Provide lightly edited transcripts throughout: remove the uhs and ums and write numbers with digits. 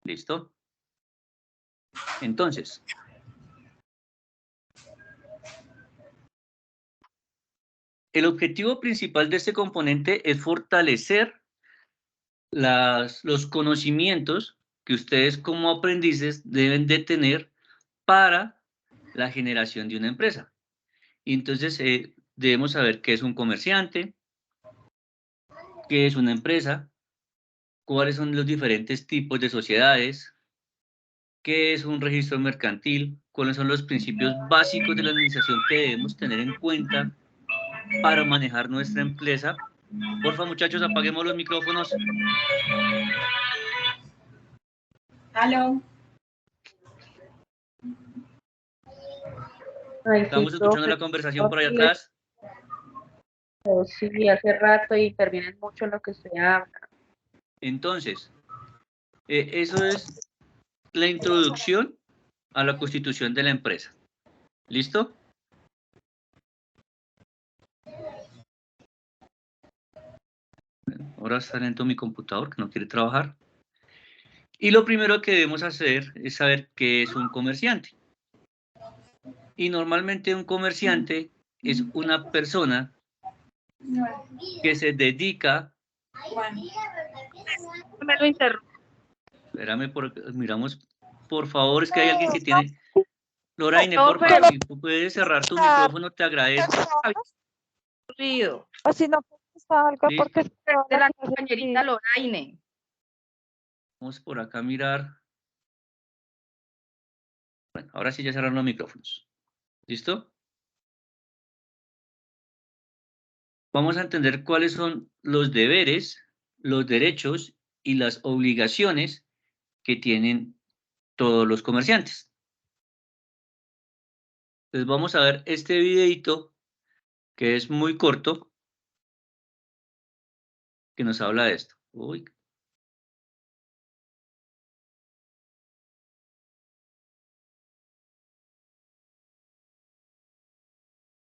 ¿Listo? Entonces, el objetivo principal de este componente es fortalecer los conocimientos que ustedes como aprendices deben de tener para la generación de una empresa. Y entonces debemos saber qué es un comerciante, qué es una empresa, cuáles son los diferentes tipos de sociedades, qué es un registro mercantil, cuáles son los principios básicos de la administración que debemos tener en cuenta para manejar nuestra empresa. Porfa, muchachos, apaguemos los micrófonos. Aló. Estamos escuchando la conversación por allá atrás. Sí, hace rato intervienen mucho en lo que se habla. Entonces, eso es la introducción a la constitución de la empresa. ¿Listo? Ahora está lento mi computador, que no quiere trabajar. Y lo primero que debemos hacer es saber qué es un comerciante. Y normalmente un comerciante es una persona que se dedica... Me lo interrumpo. Espérame, miramos, por favor, es que hay alguien que tiene... Loraine, por favor, si tú puedes cerrar tu micrófono, te agradezco. O si no, algo Sí. porque... De la compañerita Loraine. Vamos por acá a mirar. Bueno, ahora sí ya cerraron los micrófonos. ¿Listo? Vamos a entender cuáles son los deberes, los derechos y las obligaciones que tienen todos los comerciantes. Entonces vamos a ver este videito que es muy corto, que nos habla de esto. Uy.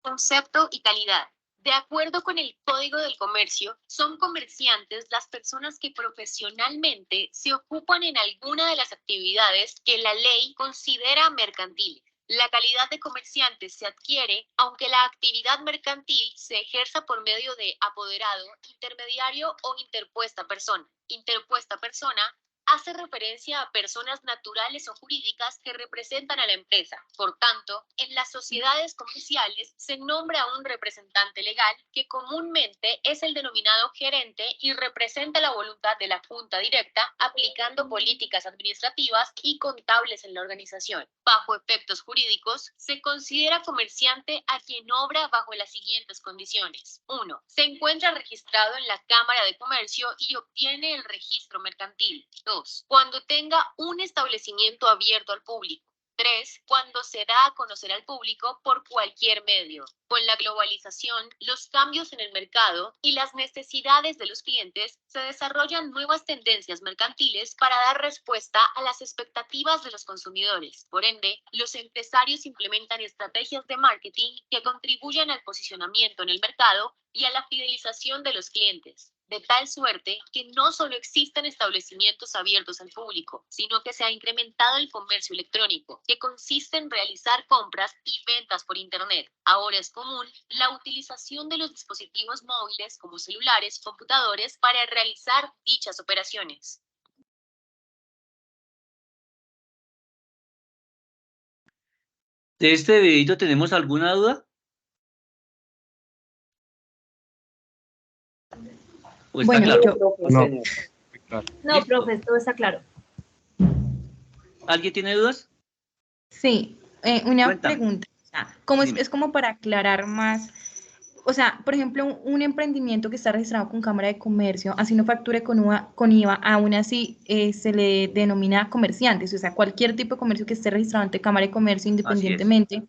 Concepto y calidad. De acuerdo con el Código del Comercio, son comerciantes las personas que profesionalmente se ocupan en alguna de las actividades que la ley considera mercantiles. La calidad de comerciante se adquiere aunque la actividad mercantil se ejerza por medio de apoderado, intermediario o interpuesta persona. Interpuesta persona hace referencia a personas naturales o jurídicas que representan a la empresa. Por tanto, en las sociedades comerciales se nombra a un representante legal que comúnmente es el denominado gerente y representa la voluntad de la junta directa aplicando políticas administrativas y contables en la organización. Bajo efectos jurídicos, se considera comerciante a quien obra bajo las siguientes condiciones. 1. Se encuentra registrado en la Cámara de Comercio y obtiene el registro mercantil. 2. Cuando tenga un establecimiento abierto al público. 3. Cuando se da a conocer al público por cualquier medio. Con la globalización, los cambios en el mercado y las necesidades de los clientes, se desarrollan nuevas tendencias mercantiles para dar respuesta a las expectativas de los consumidores. Por ende, los empresarios implementan estrategias de marketing que contribuyan al posicionamiento en el mercado y a la fidelización de los clientes, de tal suerte que no solo existen establecimientos abiertos al público, sino que se ha incrementado el comercio electrónico, que consiste en realizar compras y ventas por Internet. Ahora es común la utilización de los dispositivos móviles como celulares, computadores, para realizar dichas operaciones. ¿De este videito tenemos alguna duda? ¿O está Bueno, claro? no, profe, todo está claro. ¿Alguien tiene dudas? Sí, una Cuéntame. pregunta. ¿Cómo Dime. es como para aclarar más? O sea, por ejemplo, un emprendimiento que está registrado con Cámara de Comercio, así no facture con IVA, aún así se le denomina comerciantes. O sea, cualquier tipo de comercio que esté registrado ante Cámara de Comercio, independientemente,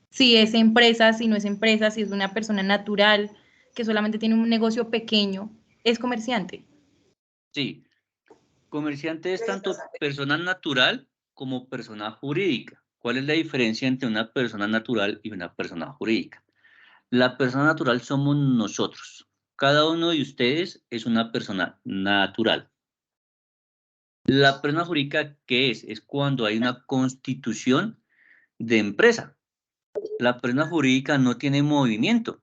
si es empresa, si no es empresa, si es una persona natural que solamente tiene un negocio pequeño, es comerciante. Sí. Comerciante es tanto persona natural como persona jurídica. ¿Cuál es la diferencia entre una persona natural y una persona jurídica? La persona natural somos nosotros. Cada uno de ustedes es una persona natural. La persona jurídica, ¿qué es? Es cuando hay una constitución de empresa. La persona jurídica no tiene movimiento.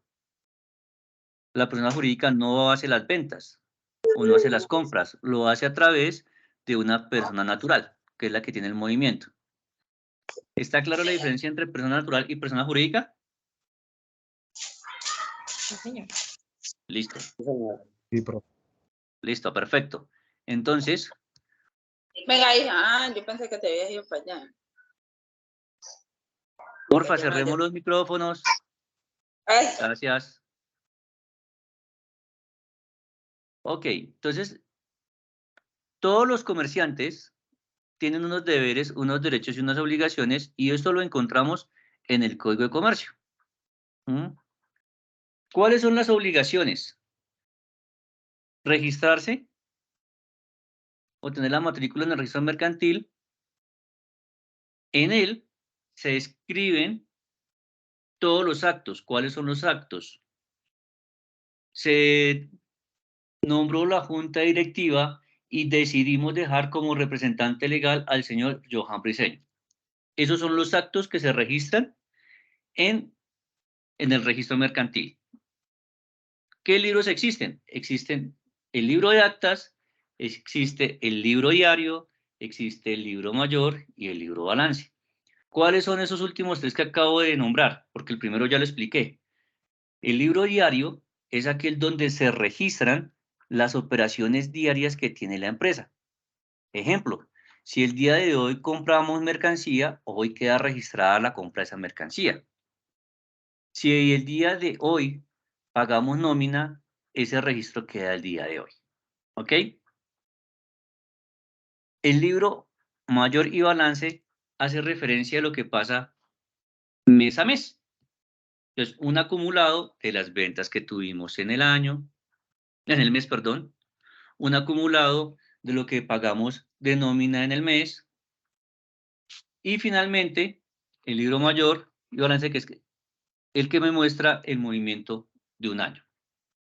La persona jurídica no hace las ventas o no hace las compras. Lo hace a través de una persona natural, que es la que tiene el movimiento. ¿Está claro la diferencia entre persona natural y persona jurídica? Sí, señor. Listo. Sí, profe. Listo, perfecto. Entonces, Venga, hija, yo pensé que te habías ido para allá. porfa, cerremos los micrófonos. Ay, Gracias. Ok, entonces, todos los comerciantes tienen unos deberes, unos derechos y unas obligaciones, y esto lo encontramos en el Código de Comercio. ¿Mm? ¿Cuáles son las obligaciones? Registrarse, obtener la matrícula en el registro mercantil. En él se escriben todos los actos. ¿Cuáles son los actos? Se nombró la junta directiva y decidimos dejar como representante legal al señor Johan Briceño. Esos son los actos que se registran en el registro mercantil. ¿Qué libros existen? Existen el libro de actas, existe el libro diario, existe el libro mayor y el libro balance. ¿Cuáles son esos últimos tres que acabo de nombrar? Porque el primero ya lo expliqué. El libro diario es aquel donde se registran las operaciones diarias que tiene la empresa. Ejemplo, si el día de hoy compramos mercancía, hoy queda registrada la compra de esa mercancía. Si el día de hoy pagamos nómina, ese registro queda el día de hoy. ¿Ok? El libro mayor y balance hace referencia a lo que pasa mes a mes. Entonces, un acumulado de las ventas que tuvimos en el mes, perdón, un acumulado de lo que pagamos de nómina en el mes, y finalmente el libro mayor y balance, que es el que me muestra el movimiento de un año.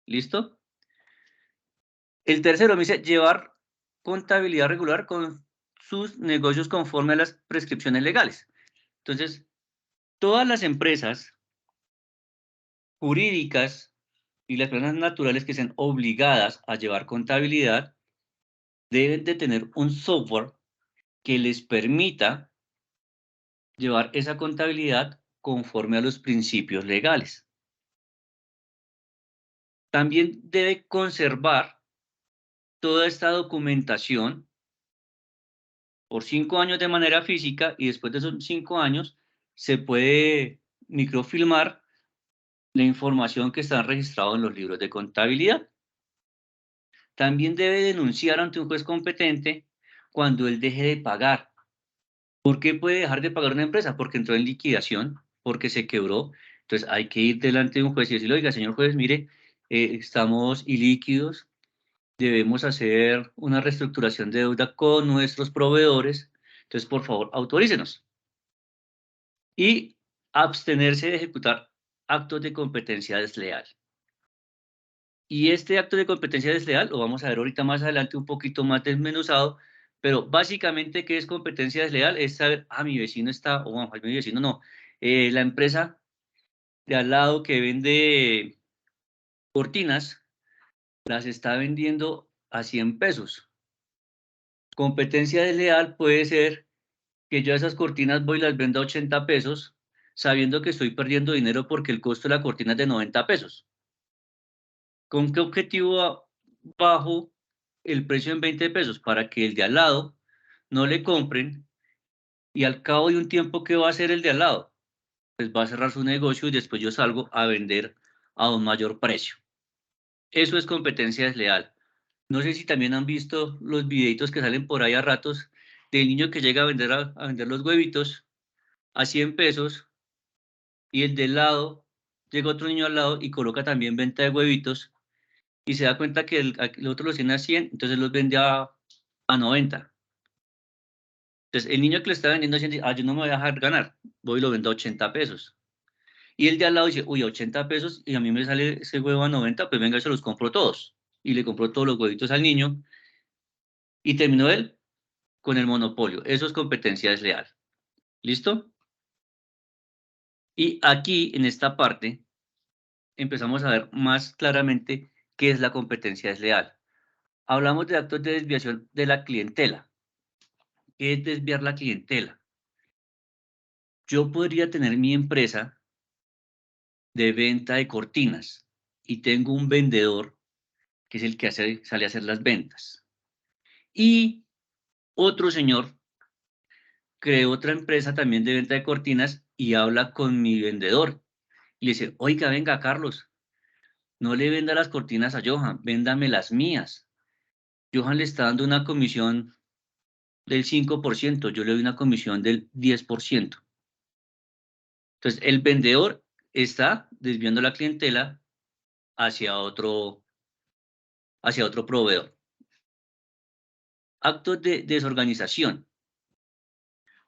¿Listo? El tercero me dice llevar contabilidad regular con sus negocios conforme a las prescripciones legales. Entonces, todas las empresas jurídicas y las personas naturales que sean obligadas a llevar contabilidad deben de tener un software que les permita llevar esa contabilidad conforme a los principios legales. También debe conservar toda esta documentación por 5 años de manera física, y después de esos 5 años se puede microfilmar la información que está registrada en los libros de contabilidad. También debe denunciar ante un juez competente cuando él deje de pagar. ¿Por qué puede dejar de pagar una empresa? Porque entró en liquidación, porque se quebró. Entonces hay que ir delante de un juez y decirle, oiga, señor juez, mire, estamos ilíquidos, debemos hacer una reestructuración de deuda con nuestros proveedores, entonces por favor autorícenos. Y abstenerse de ejecutar actos de competencia desleal. Y este acto de competencia desleal lo vamos a ver ahorita más adelante un poquito más desmenuzado, pero básicamente, ¿qué es competencia desleal? Es saber, mi vecino está, o bueno, mi vecino no, la empresa de al lado que vende cortinas, las está vendiendo a 100 pesos. Competencia desleal puede ser que yo a esas cortinas voy y las vendo a 80 pesos, sabiendo que estoy perdiendo dinero porque el costo de la cortina es de 90 pesos. ¿Con qué objetivo bajo el precio en 20 pesos? Para que el de al lado no le compren, y al cabo de un tiempo, ¿qué va a hacer el de al lado? Pues va a cerrar su negocio y después yo salgo a vender a un mayor precio. Eso es competencia desleal. No sé si también han visto los videitos que salen por ahí a ratos del niño que llega a vender los huevitos a 100 pesos, y el del lado, llega otro niño al lado y coloca también venta de huevitos, y se da cuenta que el otro los tiene a 100, entonces los vende a 90. Entonces el niño que le está vendiendo a 100 dice, yo no me voy a dejar ganar, voy y lo vendo a 80 pesos. Y el de al lado dice, uy, 80 pesos y a mí me sale ese huevo a 90, pues venga, se los compro todos. Y le compró todos los huevitos al niño y terminó él con el monopolio. Eso es competencia desleal. ¿Listo? Y aquí, en esta parte, empezamos a ver más claramente qué es la competencia desleal. Hablamos de actos de desviación de la clientela. ¿Qué es desviar la clientela? Yo podría tener mi empresa de venta de cortinas y tengo un vendedor que es el que sale a hacer las ventas. Y otro señor creó otra empresa también de venta de cortinas y habla con mi vendedor. Y le dice, oiga, venga, Carlos, no le venda las cortinas a Johan, véndame las mías. Johan le está dando una comisión del 5%, yo le doy una comisión del 10%. Entonces, el vendedor está desviando la clientela hacia otro proveedor. Actos de desorganización.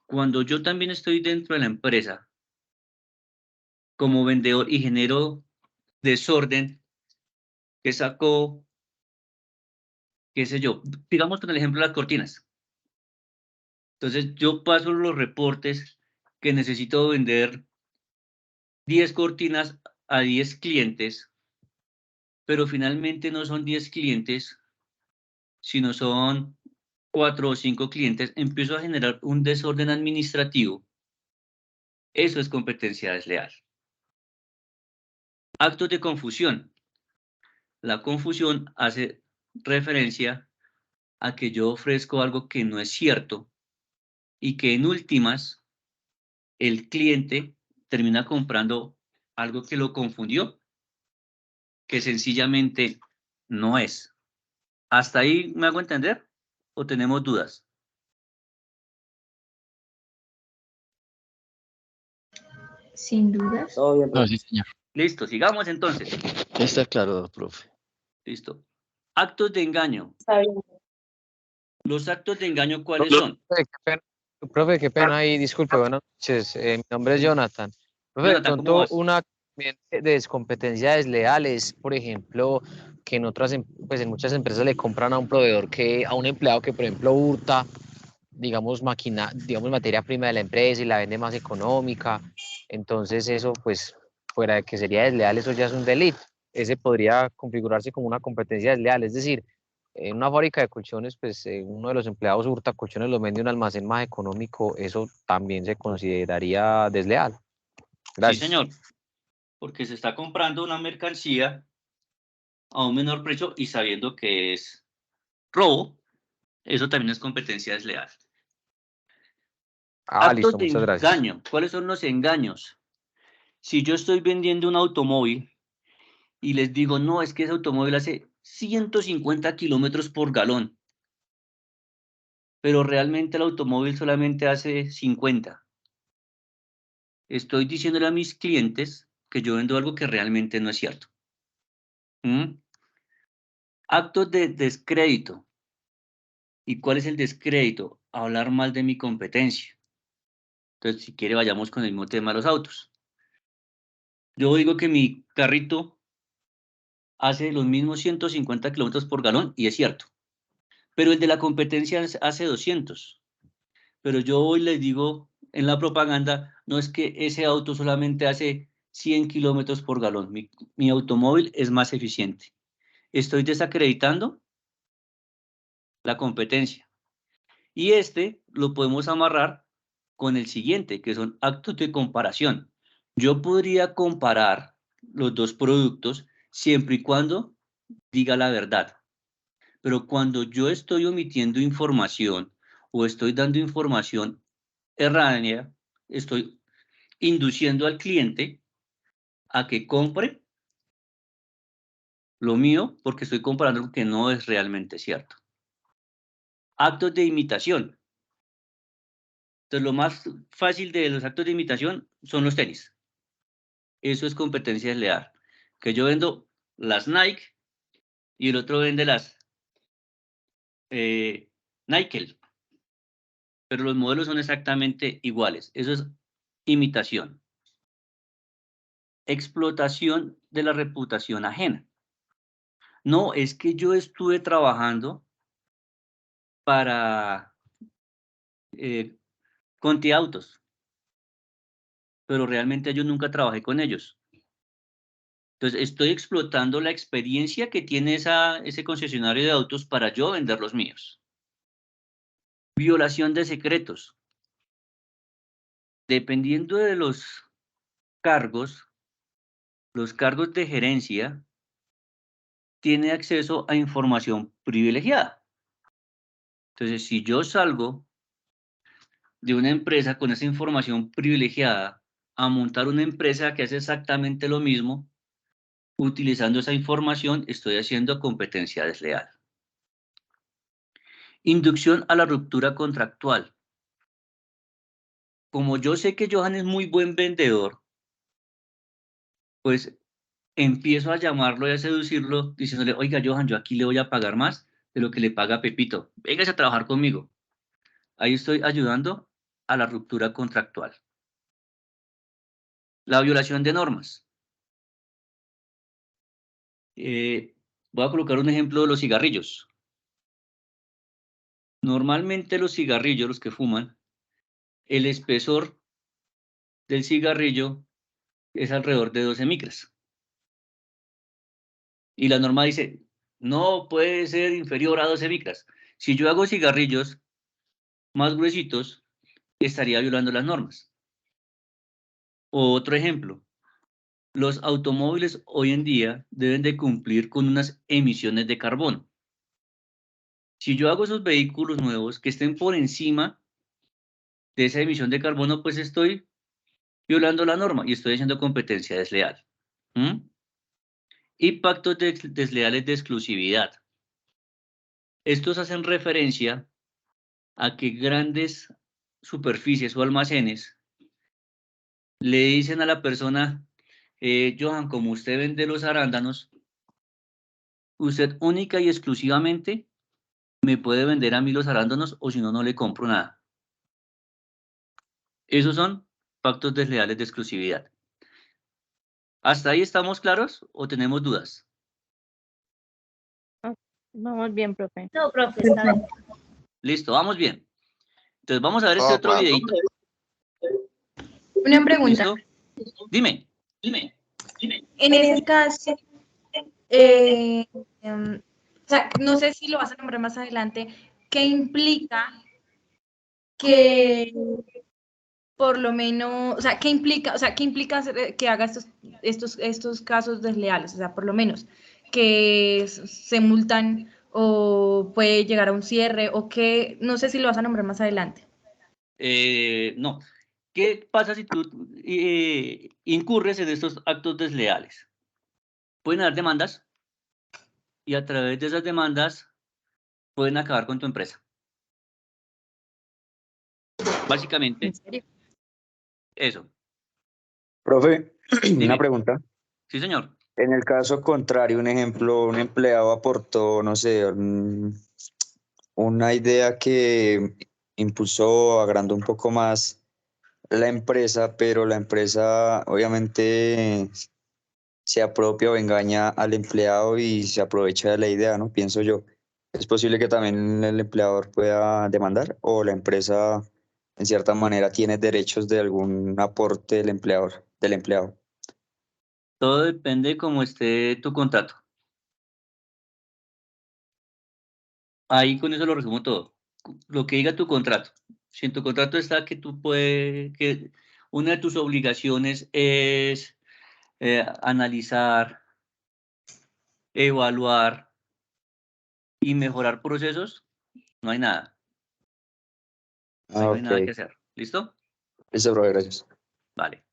Cuando yo también estoy dentro de la empresa como vendedor y genero desorden, que saco, qué sé yo, digamos con el ejemplo de las cortinas. Entonces, yo paso los reportes que necesito vender 10 cortinas a 10 clientes, pero finalmente no son 10 clientes, sino son 4 o 5 clientes, empiezo a generar un desorden administrativo. Eso es competencia desleal. Actos de confusión. La confusión hace referencia a que yo ofrezco algo que no es cierto y que en últimas el cliente termina comprando algo que lo confundió, que sencillamente no es. ¿Hasta ahí me hago entender o tenemos dudas? Sin dudas. Todo bien, No, profe. sí, señor. Listo, sigamos entonces. Está claro, profe. Listo. Actos de engaño. Está bien. ¿Los actos de engaño cuáles son? Profe, qué pena ahí, disculpe, buenas noches. Mi nombre es Jonathan. Profe, de Jonathan, ¿cómo pronto vas? una de descompetencia desleal es, por ejemplo, que en otras, pues en muchas empresas le compran a un proveedor a un empleado que, por ejemplo, hurta, digamos, digamos, materia prima de la empresa y la vende más económica. Entonces eso, pues, fuera de que sería desleal, eso ya es un delito. Ese podría configurarse como una competencia desleal, es decir, en una fábrica de colchones, pues uno de los empleados hurta colchones, los vende a un almacén más económico, eso también se consideraría desleal. Sí, Gracias. señor. Porque se está comprando una mercancía a un menor precio y sabiendo que es robo, eso también es competencia desleal. Ah, Actos listo, de muchas gracias. engaño. ¿Cuáles son los engaños? Si yo estoy vendiendo un automóvil y les digo, no, es que ese automóvil hace 150 kilómetros por galón, pero realmente el automóvil solamente hace 50. Estoy diciéndole a mis clientes que yo vendo algo que realmente no es cierto. Actos de descrédito. ¿Y cuál es el descrédito? Hablar mal de mi competencia. Entonces, si quiere, vayamos con el mismo tema de los autos. Yo digo que mi carrito hace los mismos 150 kilómetros por galón y es cierto. Pero el de la competencia hace 200. Pero yo hoy les digo en la propaganda, no es que ese auto solamente hace 100 kilómetros por galón. Mi automóvil es más eficiente. Estoy desacreditando la competencia. Y lo podemos amarrar con el siguiente, que son actos de comparación. Yo podría comparar los dos productos siempre y cuando diga la verdad. Pero cuando yo estoy omitiendo información o estoy dando información errónea, estoy induciendo al cliente a que compre lo mío porque estoy comparando lo que no es realmente cierto. Actos de imitación. Entonces, lo más fácil de los actos de imitación son los tenis. Eso es competencia desleal. Que yo vendo las Nike y el otro vende las Nike. Pero los modelos son exactamente iguales. Eso es imitación. Explotación de la reputación ajena. No, es que yo estuve trabajando para Conti Autos, pero realmente yo nunca trabajé con ellos. Entonces, estoy explotando la experiencia que tiene ese concesionario de autos para yo vender los míos. Violación de secretos. Dependiendo de los cargos de gerencia, tiene acceso a información privilegiada. Entonces, si yo salgo de una empresa con esa información privilegiada a montar una empresa que hace exactamente lo mismo, utilizando esa información, estoy haciendo competencia desleal. Inducción a la ruptura contractual. Como yo sé que Johan es muy buen vendedor, pues empiezo a llamarlo y a seducirlo diciéndole, oiga, Johan, yo aquí le voy a pagar más de lo que le paga Pepito. Véngase a trabajar conmigo. Ahí estoy ayudando a la ruptura contractual. La violación de normas. Voy a colocar un ejemplo de los cigarrillos. Normalmente los cigarrillos, los que fuman, el espesor del cigarrillo es alrededor de 12 micras. Y la norma dice, no puede ser inferior a 12 micras. Si yo hago cigarrillos más gruesitos, estaría violando las normas. Otro ejemplo, los automóviles hoy en día deben de cumplir con unas emisiones de carbono. Si yo hago esos vehículos nuevos que estén por encima de esa emisión de carbono, pues estoy violando la norma y estoy haciendo competencia desleal. Y pactos desleales de exclusividad. Estos hacen referencia a que grandes superficies o almacenes le dicen a la persona, Johan, como usted vende los arándanos, usted única y exclusivamente me puede vender a mí los arándanos o si no, no le compro nada. Esos son pactos desleales de exclusividad. ¿Hasta ahí estamos claros o tenemos dudas? Vamos bien, profe. No, profe, está bien. Listo, vamos bien. Entonces vamos a ver este otro videito. Una pregunta. ¿Listo? Dime. En ese caso, o sea, no sé si lo vas a nombrar más adelante, ¿qué implica que por lo menos, o sea, qué implica que haga estos casos desleales? O sea, por lo menos que se multan o puede llegar a un cierre o que, no sé si lo vas a nombrar más adelante. No. ¿Qué pasa si tú incurres en estos actos desleales? Pueden haber demandas y a través de esas demandas pueden acabar con tu empresa. Básicamente, ¿En serio? eso. Profe, Dime. una pregunta. Sí, señor. En el caso contrario, un ejemplo, un empleado aportó, no sé, una idea que impulsó, agrandó un poco más la empresa, pero la empresa obviamente se apropia o engaña al empleado y se aprovecha de la idea, ¿no? Pienso yo. ¿Es posible que también el empleador pueda demandar o la empresa en cierta manera tiene derechos de algún aporte del empleador, del empleado? Todo depende de cómo esté tu contrato. Ahí con eso lo resumo todo. Lo que diga tu contrato. Si en tu contrato está que que una de tus obligaciones es analizar, evaluar y mejorar procesos, no hay nada. Ahí no hay Ok. nada que hacer. ¿Listo? Listo, profe, gracias. Vale.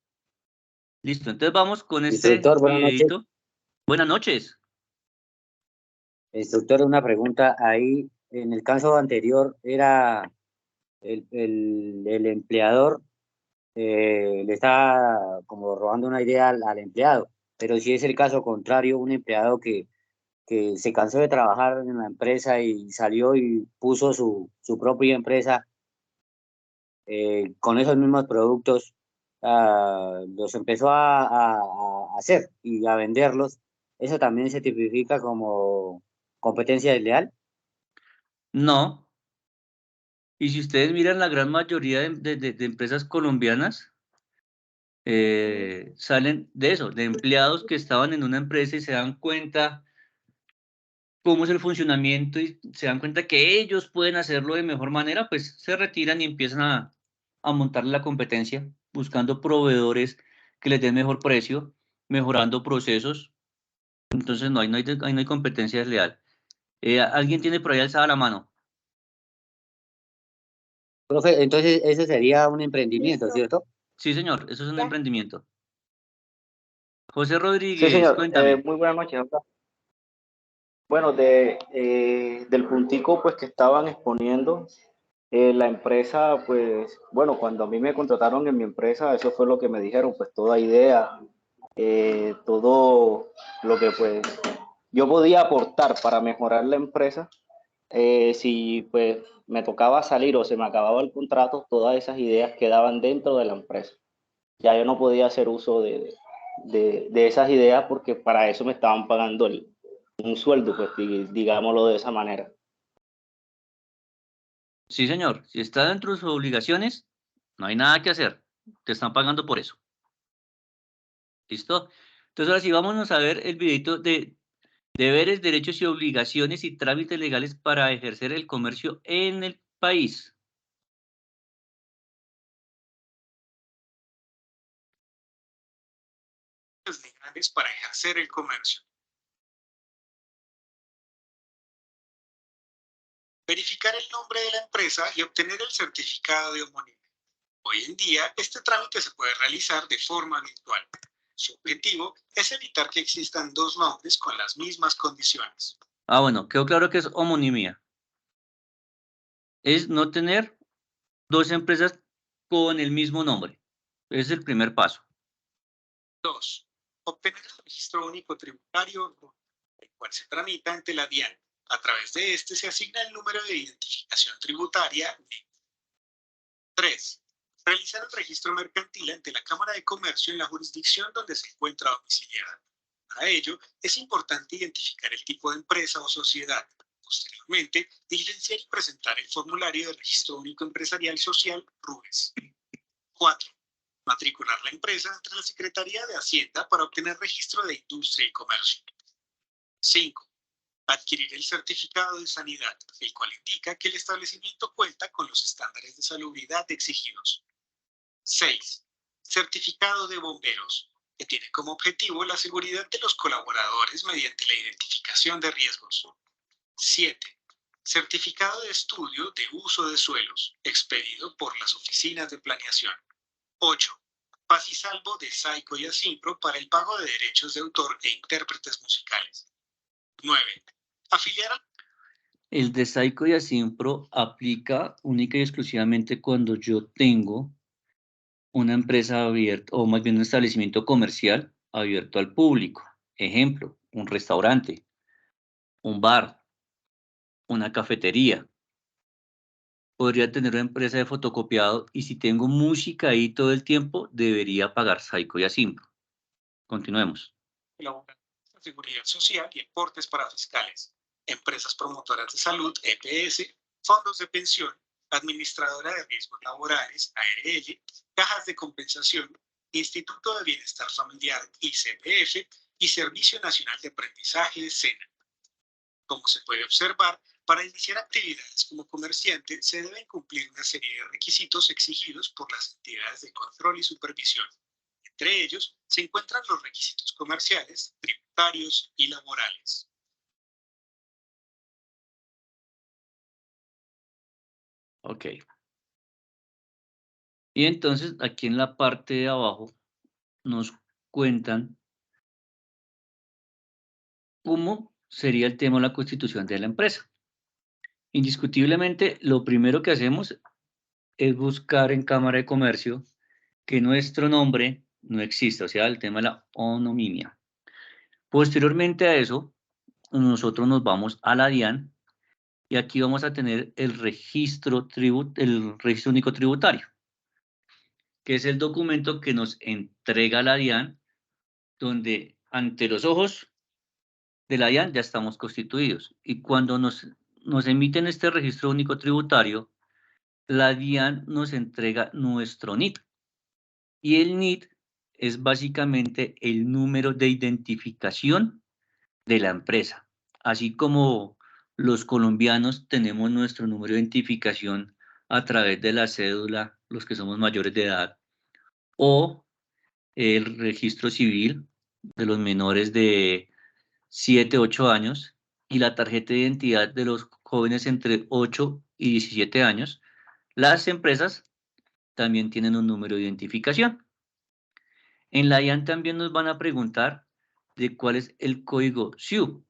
Listo. Entonces vamos con este Instructor, buenas noches. videito. Buenas noches. Instructor, una pregunta. Ahí, en el caso anterior, era el empleador le está como robando una idea al empleado. Pero si es el caso contrario, un empleado que se cansó de trabajar en la empresa y salió y puso su propia empresa con esos mismos productos, los empezó a hacer y a venderlos, ¿eso también se tipifica como competencia desleal? No, Y si ustedes miran la gran mayoría de empresas colombianas, salen de eso, de empleados que estaban en una empresa y se dan cuenta cómo es el funcionamiento y se dan cuenta que ellos pueden hacerlo de mejor manera, pues se retiran y empiezan a montar la competencia, buscando proveedores que les den mejor precio, mejorando procesos. Entonces no hay competencia desleal. ¿Alguien tiene por ahí alzada la mano? Profe, entonces ese sería un emprendimiento, ¿cierto? Sí, señor, eso es un emprendimiento. José Sí, Rodríguez, señor. cuéntame. Muy buenas noches. Bueno, del puntico pues que estaban exponiendo, la empresa, pues, bueno, cuando a mí me contrataron en mi empresa, eso fue lo que me dijeron, pues toda idea, todo lo que pues yo podía aportar para mejorar la empresa, si pues me tocaba salir o se me acababa el contrato, todas esas ideas quedaban dentro de la empresa. Ya yo no podía hacer uso de esas ideas porque para eso me estaban pagando un sueldo, pues digámoslo de esa manera. Sí, señor, si está dentro de sus obligaciones, no hay nada que hacer. Te están pagando por eso. ¿Listo? Entonces, ahora sí, vámonos a ver el videito de deberes, derechos y obligaciones y trámites legales para ejercer el comercio en el país. Legales para ejercer el comercio. Verificar el nombre de la empresa y obtener el certificado de homonimia. Hoy en día, este trámite se puede realizar de forma virtual. Su objetivo es evitar que existan dos nombres con las mismas condiciones. Ah, bueno, quedó claro que es homonimia. Es no tener dos empresas con el mismo nombre. Es el primer paso. 2. Obtener el registro único tributario, el cual se tramita ante la DIAN. A través de este se asigna el número de identificación tributaria. 3. Realizar el registro mercantil ante la Cámara de Comercio en la jurisdicción donde se encuentra domiciliada. Para ello, es importante identificar el tipo de empresa o sociedad. Posteriormente, diligenciar y presentar el formulario de registro único empresarial social RUES. 4. Matricular la empresa ante la Secretaría de Hacienda para obtener registro de industria y comercio. 5. Adquirir el certificado de sanidad, el cual indica que el establecimiento cuenta con los estándares de salubridad exigidos. 6. Certificado de bomberos, que tiene como objetivo la seguridad de los colaboradores mediante la identificación de riesgos. 7. Certificado de estudio de uso de suelos, expedido por las oficinas de planeación. 8. Paz y salvo de Saico y Asimpro para el pago de derechos de autor e intérpretes musicales. 9. Afiliar al... El de Saico y Asimpro aplica única y exclusivamente cuando yo tengo una empresa abierta, o más bien un establecimiento comercial abierto al público. Ejemplo, un restaurante, un bar, una cafetería. Podría tener una empresa de fotocopiado y si tengo música ahí todo el tiempo, debería pagar Saico y Asimpro. Continuemos. Seguridad social y aportes para fiscales, empresas promotoras de salud, EPS, fondos de pensión, administradora de riesgos laborales, ARL, cajas de compensación, Instituto de Bienestar Familiar, ICBF, y Servicio Nacional de Aprendizaje, SENA. Como se puede observar, para iniciar actividades como comerciante se deben cumplir una serie de requisitos exigidos por las entidades de control y supervisión. Entre ellos se encuentran los requisitos comerciales, tributarios y laborales. Ok. Y entonces aquí en la parte de abajo nos cuentan cómo sería el tema de la constitución de la empresa. Indiscutiblemente, lo primero que hacemos es buscar en Cámara de Comercio que nuestro nombre no exista, o sea, el tema de la homonimia. Posteriormente a eso, nosotros nos vamos a la DIAN y aquí vamos a tener el registro único tributario, que es el documento que nos entrega la DIAN, donde ante los ojos de la DIAN ya estamos constituidos. Y cuando nos emiten este registro único tributario, la DIAN nos entrega nuestro NIT. Y el NIT es básicamente el número de identificación de la empresa. Así como los colombianos tenemos nuestro número de identificación a través de la cédula, los que somos mayores de edad, o el registro civil de los menores de 7, 8 años y la tarjeta de identidad de los jóvenes entre 8 y 17 años, las empresas también tienen un número de identificación. En la DIAN también nos van a preguntar de cuál es el código SIU.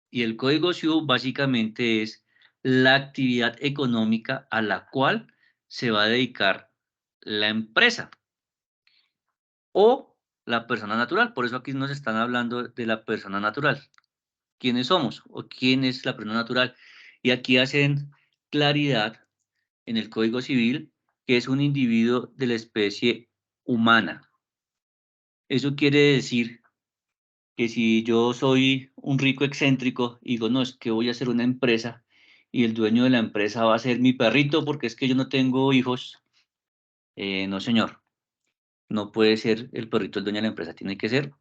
Y el código SIU básicamente es la actividad económica a la cual se va a dedicar la empresa o la persona natural. Por eso aquí nos están hablando de la persona natural. ¿Quiénes somos o quién es la persona natural? Y aquí hacen claridad en el Código Civil que es un individuo de la especie humana. Eso quiere decir que si yo soy un rico excéntrico y digo, no, es que voy a hacer una empresa y el dueño de la empresa va a ser mi perrito porque es que yo no tengo hijos, no señor, no puede ser el perrito el dueño de la empresa, tiene que ser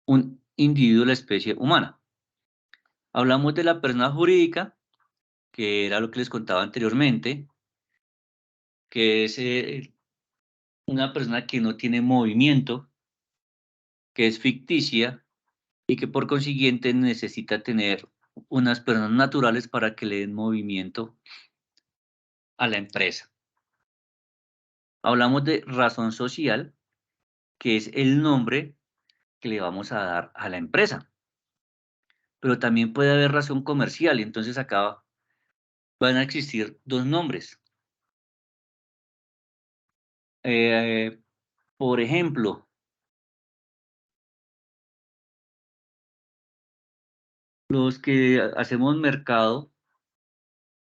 un individuo de la especie humana. Hablamos de la persona jurídica, que era lo que les contaba anteriormente, que es una persona que no tiene movimiento, que es ficticia y que por consiguiente necesita tener unas personas naturales para que le den movimiento a la empresa. Hablamos de razón social, que es el nombre que le vamos a dar a la empresa. Pero también puede haber razón comercial y entonces acá van a existir dos nombres. Por ejemplo, los que hacemos mercado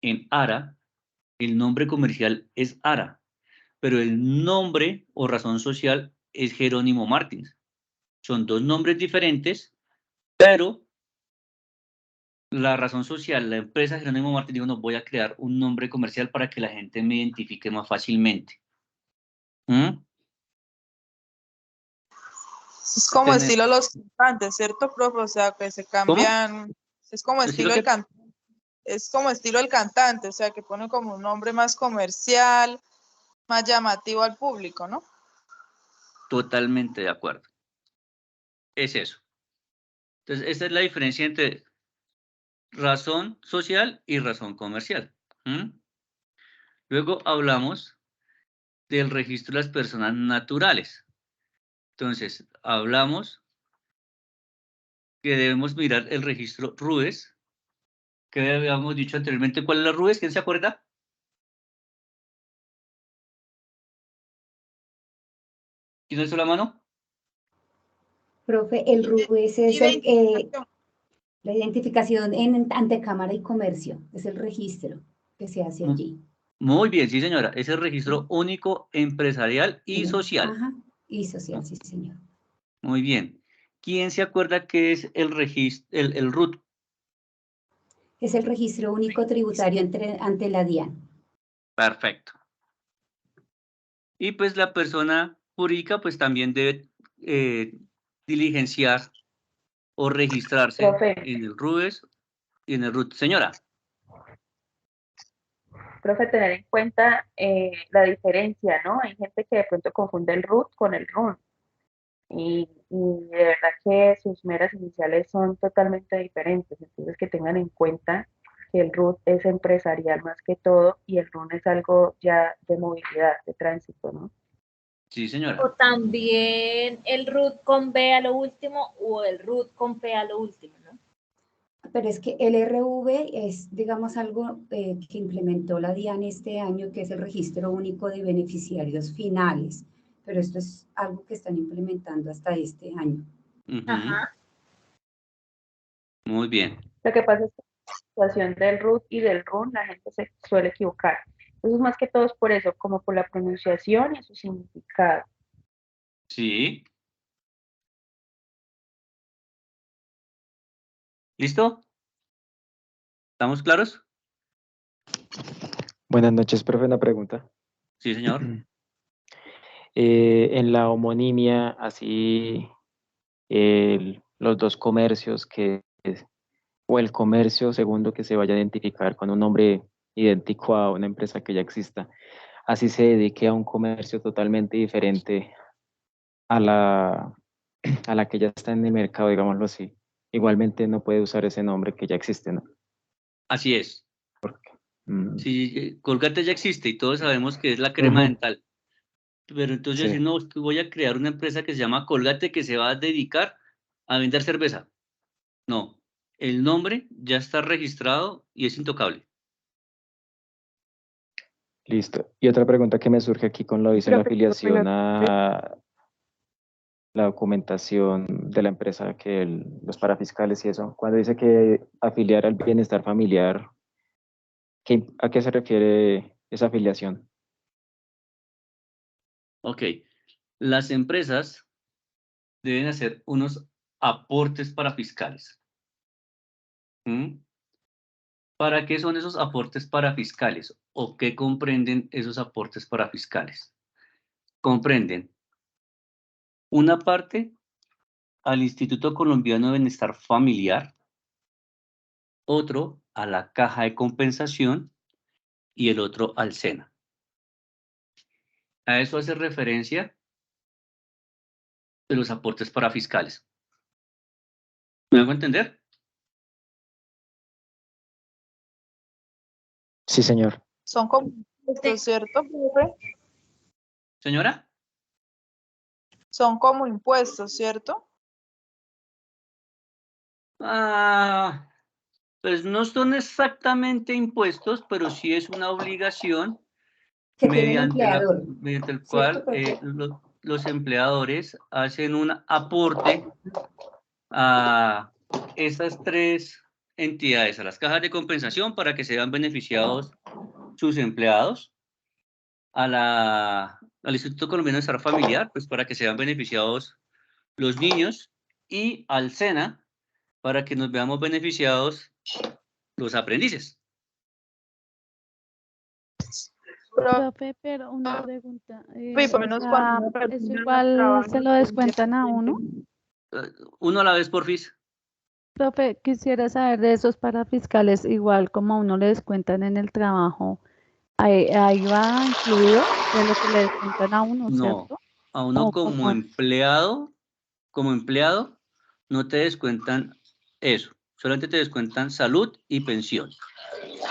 en ARA, el nombre comercial es ARA, pero el nombre o razón social es Jerónimo Martins. Son dos nombres diferentes, pero la razón social, la empresa Jerónimo Martins dijo, no, voy a crear un nombre comercial para que la gente me identifique más fácilmente. ¿Mm? Es como Tener- estilo los cantantes, ¿cierto, profe? O sea, que se ¿Cómo? cambian, es como ¿Estilo estilo el qué? cantante, es como estilo el cantante, o sea, que pone como un nombre más comercial, más llamativo al público, ¿no? Totalmente de acuerdo. Es eso. Entonces, esa es la diferencia entre razón social y razón comercial. ¿Mm? Luego hablamos del registro de las personas naturales. Entonces, hablamos que debemos mirar el registro RUES, que habíamos dicho anteriormente. ¿Cuál es la RUES? ¿Quién se acuerda? ¿Quién alzó la mano? Profe, el RUES es la identificación ante Cámara y Comercio, es el registro que se hace allí. Muy bien, sí señora, es el registro único empresarial y social. Ajá, y social, sí señor. Muy bien. ¿Quién se acuerda qué es el registro, el RUT? Es el registro único tributario ante la DIAN. Perfecto. Y pues la persona jurídica pues también debe diligenciar o registrarse Profe. en el RUES y en el RUT. Señora. Profe, tener en cuenta la diferencia, ¿no? Hay gente que de pronto confunde el RUT con el RUN. Y de verdad que sus meras iniciales son totalmente diferentes. Entonces, que tengan en cuenta que el RUT es empresarial más que todo y el RUN es algo ya de movilidad, de tránsito, ¿no? Sí, señora. O también el root con B a lo último o el root con P a lo último, ¿no? Pero es que el RV es, digamos, algo que implementó la DIAN este año, que es el Registro Único de Beneficiarios Finales. Pero esto es algo que están implementando hasta este año. Ajá. Muy bien. Lo que pasa es que la situación del RUT y del RUN la gente se suele equivocar. Entonces, más que todo es por eso, como por la pronunciación y su significado. Sí. ¿Listo? ¿Estamos claros? Buenas noches, profe, una pregunta. Sí, señor. En la homonimia, así los dos comercios o el comercio segundo que se vaya a identificar con un nombre idéntico a una empresa que ya exista, así se dedique a un comercio totalmente diferente a a la que ya está en el mercado, digámoslo así. Igualmente no puede usar ese nombre que ya existe, ¿no? Así es. Mm, Sí, Colgate ya existe y todos sabemos que es la crema ujú, dental. Pero entonces sí, decir, no, es que voy a crear una empresa que se llama Colgate que se va a dedicar a vender cerveza. No, el nombre ya está registrado y es intocable. listo. Y otra pregunta que me surge aquí con lo dice la Profe, afiliación a la documentación de la empresa, que los parafiscales y eso, cuando dice que afiliar al bienestar familiar, ¿a qué se refiere esa afiliación? Ok, las empresas deben hacer unos aportes parafiscales. ¿Mm? ¿Para qué son esos aportes parafiscales? ¿O qué comprenden esos aportes parafiscales? Comprenden una parte al Instituto Colombiano de Bienestar Familiar, otro a la Caja de Compensación y el otro al SENA. A eso hace referencia de los aportes parafiscales. ¿Me hago entender? Sí, señor. Son como impuestos, ¿cierto, profe? Señora, Son como impuestos, ¿cierto? pues no son exactamente impuestos, pero sí es una obligación Que tiene el empleador, mediante el ¿cierto, cual profe? los empleadores hacen un aporte a esas tres entidades, a las cajas de compensación para que sean beneficiados sus empleados, al Instituto Colombiano de Bienestar Familiar, pues para que sean beneficiados los niños, y al SENA para que nos veamos beneficiados los aprendices. Profe, pero una pregunta. Sí, por lo menos cuando una ¿Eso persona igual trabaja se lo descuentan a uno? Uno a la vez, porfis. Profe, quisiera saber de esos parafiscales, igual como a uno le descuentan en el trabajo, ahí va incluido de lo que le descuentan a uno, No, ¿cierto? a uno ¿O cómo es? como empleado, no te descuentan eso. Solamente te descuentan salud y pensión.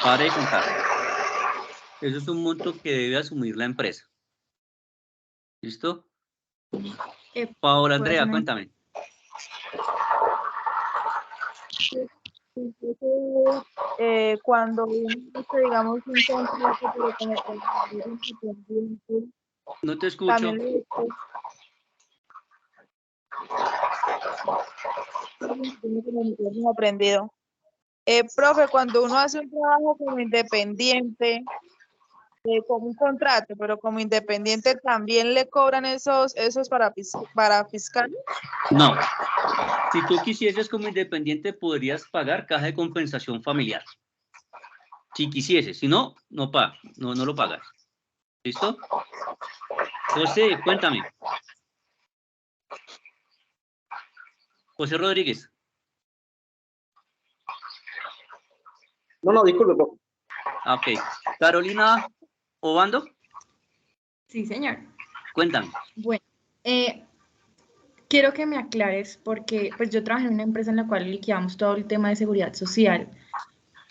Para de contar. Eso es un monto que debe asumir la empresa. ¿Listo? Paola Pues Andrea, no. cuéntame. Cuando uno hace, digamos, un contrato, pero como trabajador independiente, No te escucho. también le hemos aprendido. Profe, cuando uno hace un trabajo como independiente, como un contrato, pero como independiente, ¿también le cobran esos para fiscales? No. Si tú quisieses como independiente, podrías pagar caja de compensación familiar. Si quisieses. Si no, no lo pagas. ¿Listo? José, cuéntame. José Rodríguez. No, disculpe. Ok. Carolina Obando, Sí, señor. cuéntame. Bueno, quiero que me aclares porque pues yo trabajé en una empresa en la cual liquidamos todo el tema de seguridad social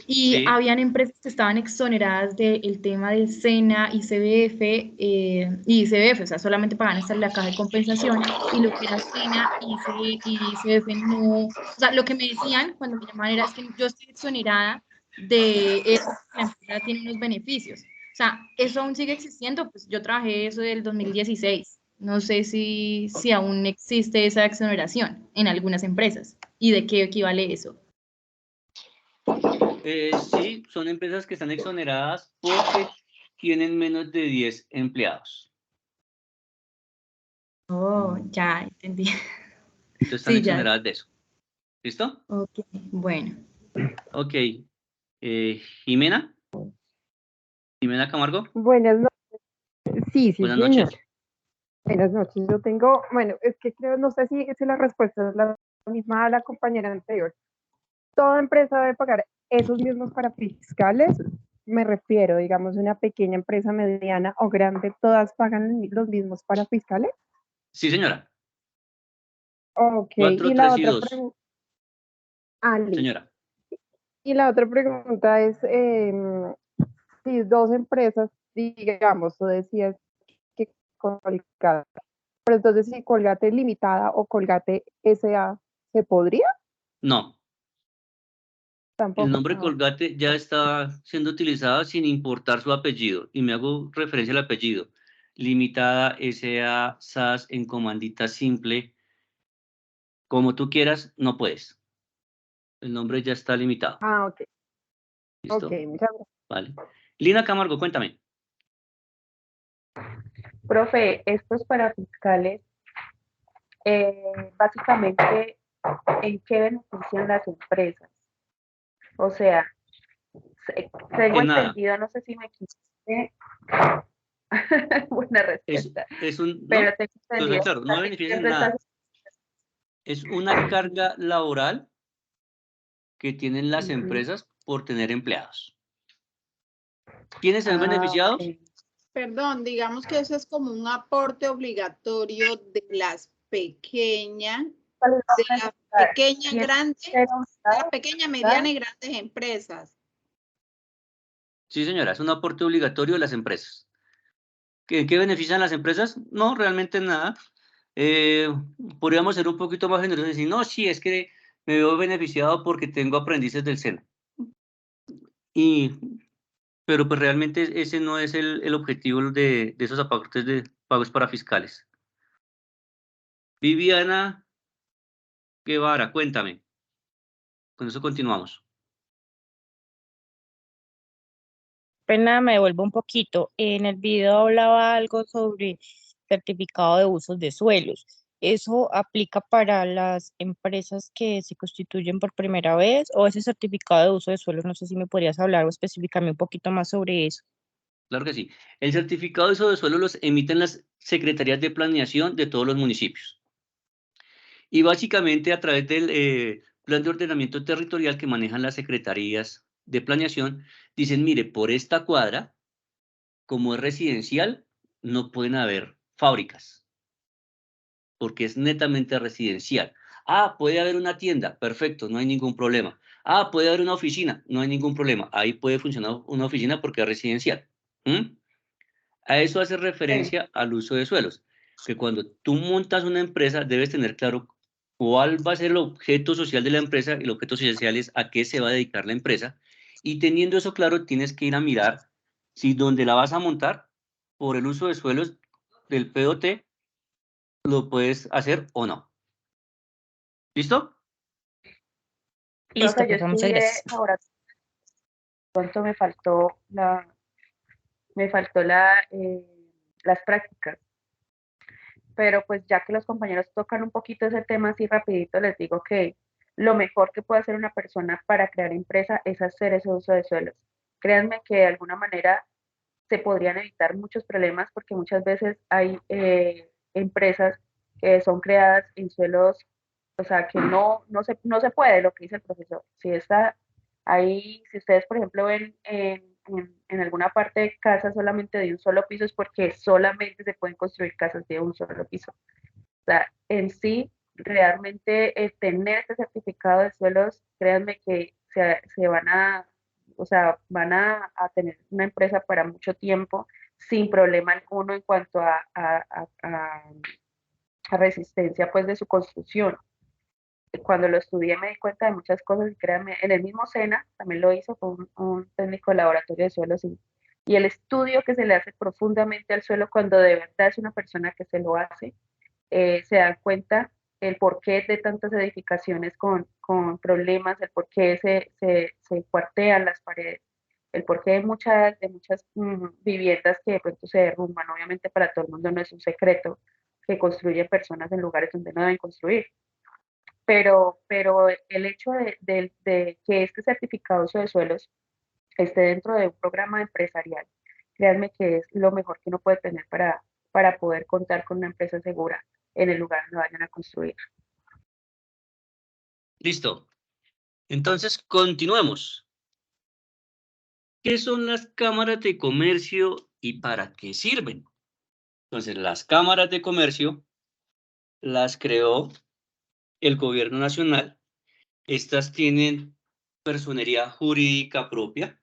y Sí. habían empresas que estaban exoneradas del tema de SENA, ICBF y ICBF, o sea, solamente pagaban hasta la caja de compensación y lo que era SENA y ICBF no, o sea, lo que me decían cuando me llamaban era es que yo estoy exonerada de eso, la empresa tiene unos beneficios. O sea, ¿eso aún sigue existiendo? Pues yo trabajé eso del 2016. No sé si aún existe esa exoneración en algunas empresas y de qué equivale eso. Sí, son empresas que están exoneradas porque tienen menos de 10 empleados. Oh, ya entendí. Entonces están Sí, ya. exoneradas de eso. ¿Listo? Ok, bueno. Ok. Jimena. Jimena Camargo, Buenas noches. Sí, buenas señor. noches. Buenas noches. Yo tengo, bueno, es que creo, no sé si la respuesta es la misma a la compañera anterior. ¿Toda empresa debe pagar esos mismos parafiscales? Me refiero, digamos, una pequeña empresa, mediana o grande, ¿todas pagan los mismos parafiscales? Sí, señora. Ok, 4, y la 3 y otra 2. pregunta, Señora. y la otra pregunta es, si dos empresas, digamos, tú decías que Colgate, pero entonces si Colgate Limitada o Colgate SA, ¿se podría? No. El Tampoco. nombre Colgate ya está siendo utilizado sin importar su apellido, y me hago referencia al apellido. Limitada, SA, SAS, en comandita simple, como tú quieras, no puedes. El nombre ya está limitado. Ok. ¿Listo? Ok, muchas gracias. Vale. Lina Camargo, cuéntame. Profe, estos parafiscales, básicamente, ¿en qué benefician las empresas? O sea, tengo En nada. entendido, no sé si me equivoqué, buena respuesta, Es un, pero no, tengo entonces, entendido claro, que no casi beneficia en siempre nada. estas... Es una carga laboral que tienen las Ujú. empresas por tener empleados. ¿Quiénes se han Ah, beneficiado? ok. Perdón, digamos que eso es como un aporte obligatorio de las pequeñas, de la pequeña, grande, de la pequeña, mediana y grandes empresas. Sí, señora, es un aporte obligatorio de las empresas. ¿Qué benefician las empresas? No, realmente nada. Podríamos ser un poquito más generosos y decir, no, sí, es que me veo beneficiado porque tengo aprendices del SENA. Pero pues realmente ese no es el objetivo de esos aportes de pagos para fiscales. Viviana Guevara, cuéntame. Con eso continuamos. Pena, me devuelvo un poquito. En el video hablaba algo sobre certificado de usos de suelos. ¿Eso aplica para las empresas que se constituyen por primera vez o ese certificado de uso de suelos? No sé si me podrías hablar o especificarme un poquito más sobre eso. Claro que sí. El certificado de uso de suelo los emiten las secretarías de planeación de todos los municipios. Y básicamente a través del plan de ordenamiento territorial que manejan las secretarías de planeación, dicen, mire, por esta cuadra, como es residencial, no pueden haber fábricas, porque es netamente residencial. Ah, puede haber una tienda, perfecto, no hay ningún problema. Ah, puede haber una oficina, no hay ningún problema. Ahí puede funcionar una oficina porque es residencial. A eso hace referencia al uso de suelos, que cuando tú montas una empresa debes tener claro cuál va a ser el objeto social de la empresa, y el objeto social es a qué se va a dedicar la empresa, y teniendo eso claro tienes que ir a mirar si donde la vas a montar por el uso de suelos del POT lo puedes hacer o no. ¿Listo? Listo, Profe, yo pues muchas estudié gracias. laboratorio, pronto me faltó las prácticas, pero pues ya que los compañeros tocan un poquito ese tema así rapidito, les digo que lo mejor que puede hacer una persona para crear empresa es hacer ese uso de suelos. Créanme que de alguna manera se podrían evitar muchos problemas porque muchas veces hay empresas que son creadas en suelos, o sea, que no se puede, lo que dice el profesor. Si está ahí, si ustedes, por ejemplo, ven en alguna parte de casas solamente de un solo piso, es porque solamente se pueden construir casas de un solo piso. O sea, en sí, realmente tener este certificado de suelos, créanme que se van a, o sea, van a tener una empresa para mucho tiempo sin problema alguno en cuanto a resistencia pues de su construcción. Cuando lo estudié me di cuenta de muchas cosas y créanme, en el mismo SENA también lo hizo con un técnico de laboratorio de suelos y el estudio que se le hace profundamente al suelo cuando de verdad es una persona que se lo hace, se dan cuenta el porqué de tantas edificaciones con problemas, el porqué se cuartean las paredes, el porqué de muchas viviendas que de pronto se derrumban. Obviamente para todo el mundo no es un secreto que construyen personas en lugares donde no deben construir, pero el hecho de que este certificado de suelos esté dentro de un programa empresarial créanme que es lo mejor que uno puede tener para poder contar con una empresa segura en el lugar donde vayan a construir. Listo. Entonces, continuemos. ¿Qué son las cámaras de comercio y para qué sirven? Entonces, las cámaras de comercio las creó el gobierno nacional. Estas tienen personería jurídica propia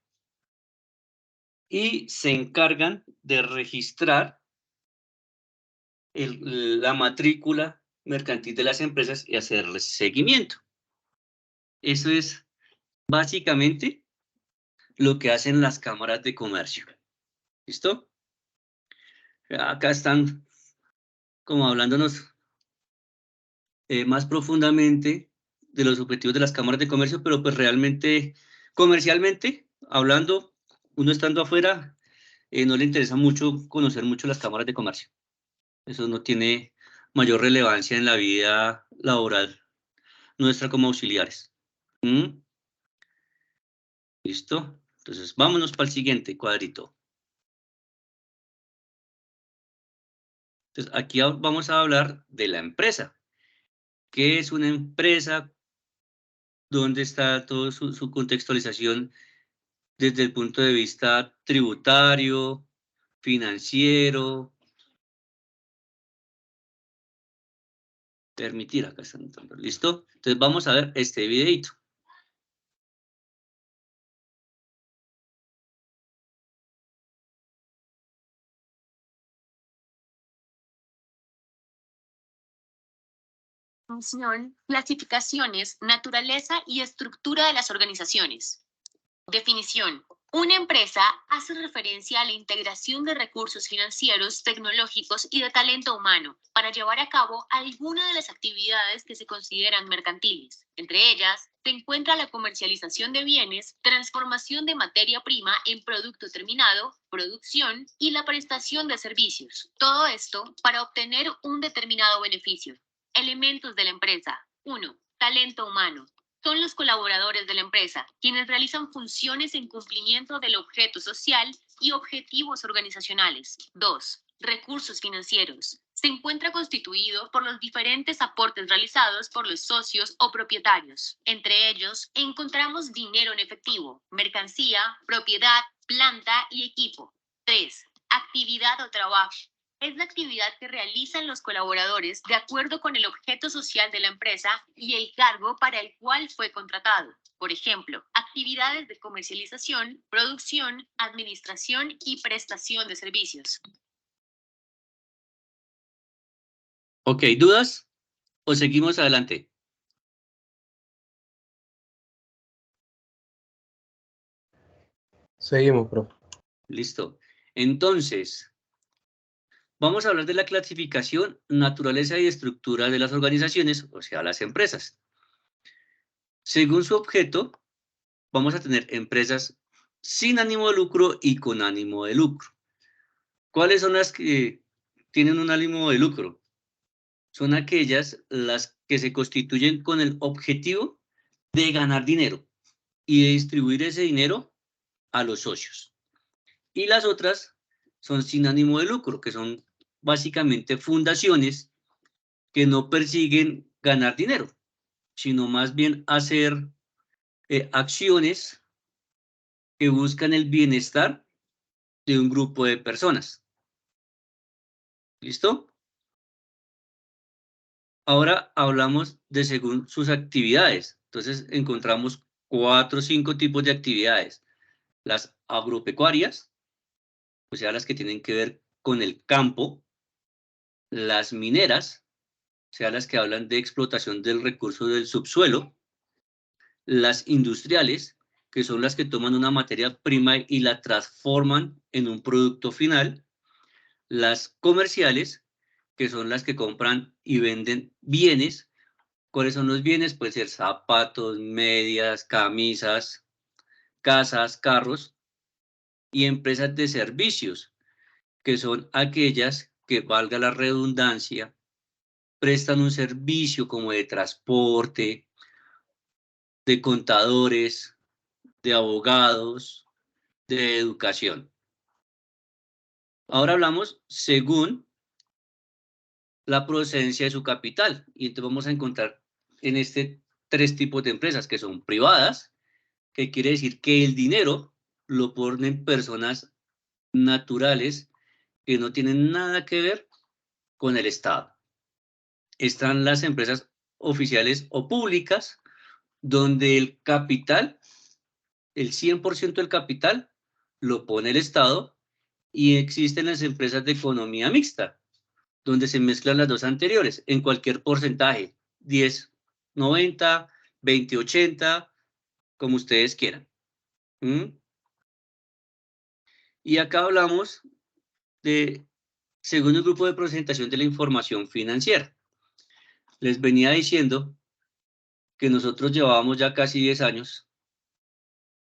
y se encargan de registrar la matrícula mercantil de las empresas y hacerles seguimiento. Eso es básicamente lo que hacen las cámaras de comercio. ¿Listo? Acá están como hablándonos más profundamente de los objetivos de las cámaras de comercio, pero pues realmente, comercialmente, hablando, uno estando afuera, no le interesa mucho conocer mucho las cámaras de comercio. Eso no tiene mayor relevancia en la vida laboral nuestra como auxiliares. ¿Mm? ¿Listo? Entonces, vámonos para el siguiente cuadrito. Entonces, aquí vamos a hablar de la empresa. ¿Qué es una empresa? ¿Dónde está toda su contextualización desde el punto de vista tributario, financiero? Permitir, acá están. ¿Listo? Entonces, vamos a ver este videito. Función, clasificaciones, naturaleza y estructura de las organizaciones. Definición. Una empresa hace referencia a la integración de recursos financieros, tecnológicos y de talento humano para llevar a cabo alguna de las actividades que se consideran mercantiles. Entre ellas, se encuentra la comercialización de bienes, transformación de materia prima en producto terminado, producción y la prestación de servicios. Todo esto para obtener un determinado beneficio. Elementos de la empresa. 1. Talento humano. Son los colaboradores de la empresa, quienes realizan funciones en cumplimiento del objeto social y objetivos organizacionales. 2. Recursos financieros. Se encuentra constituido por los diferentes aportes realizados por los socios o propietarios. Entre ellos, encontramos dinero en efectivo, mercancía, propiedad, planta y equipo. 3. Actividad o trabajo. Es la actividad que realizan los colaboradores de acuerdo con el objeto social de la empresa y el cargo para el cual fue contratado. Por ejemplo, actividades de comercialización, producción, administración y prestación de servicios. Ok, ¿dudas? ¿O seguimos adelante? Seguimos, profe. Listo. Entonces, vamos a hablar de la clasificación, naturaleza y estructura de las organizaciones, o sea, las empresas. Según su objeto, vamos a tener empresas sin ánimo de lucro y con ánimo de lucro. ¿Cuáles son las que tienen un ánimo de lucro? Son aquellas las que se constituyen con el objetivo de ganar dinero y de distribuir ese dinero a los socios. Y las otras son sin ánimo de lucro, que son básicamente fundaciones que no persiguen ganar dinero, sino más bien hacer acciones que buscan el bienestar de un grupo de personas. ¿Listo? Ahora hablamos de según sus actividades. Entonces encontramos 4 o 5 tipos de actividades. Las agropecuarias, o sea, las que tienen que ver con el campo. Las mineras, o sea, las que hablan de explotación del recurso del subsuelo. Las industriales, que son las que toman una materia prima y la transforman en un producto final. Las comerciales, que son las que compran y venden bienes. ¿Cuáles son los bienes? Pueden ser zapatos, medias, camisas, casas, carros. Y empresas de servicios, que son aquellas que, valga la redundancia, prestan un servicio como de transporte, de contadores, de abogados, de educación. Ahora hablamos según la procedencia de su capital. Y entonces vamos a encontrar en este 3 tipos de empresas que son privadas, que quiere decir que el dinero lo ponen personas naturales que no tienen nada que ver con el Estado. Están las empresas oficiales o públicas, donde el capital, el 100% del capital, lo pone el Estado, y existen las empresas de economía mixta, donde se mezclan las dos anteriores en cualquier porcentaje, 10-90, 20-80, como ustedes quieran. Y acá hablamos de, según el grupo de presentación de la información financiera. Les venía diciendo que nosotros llevábamos ya casi 10 años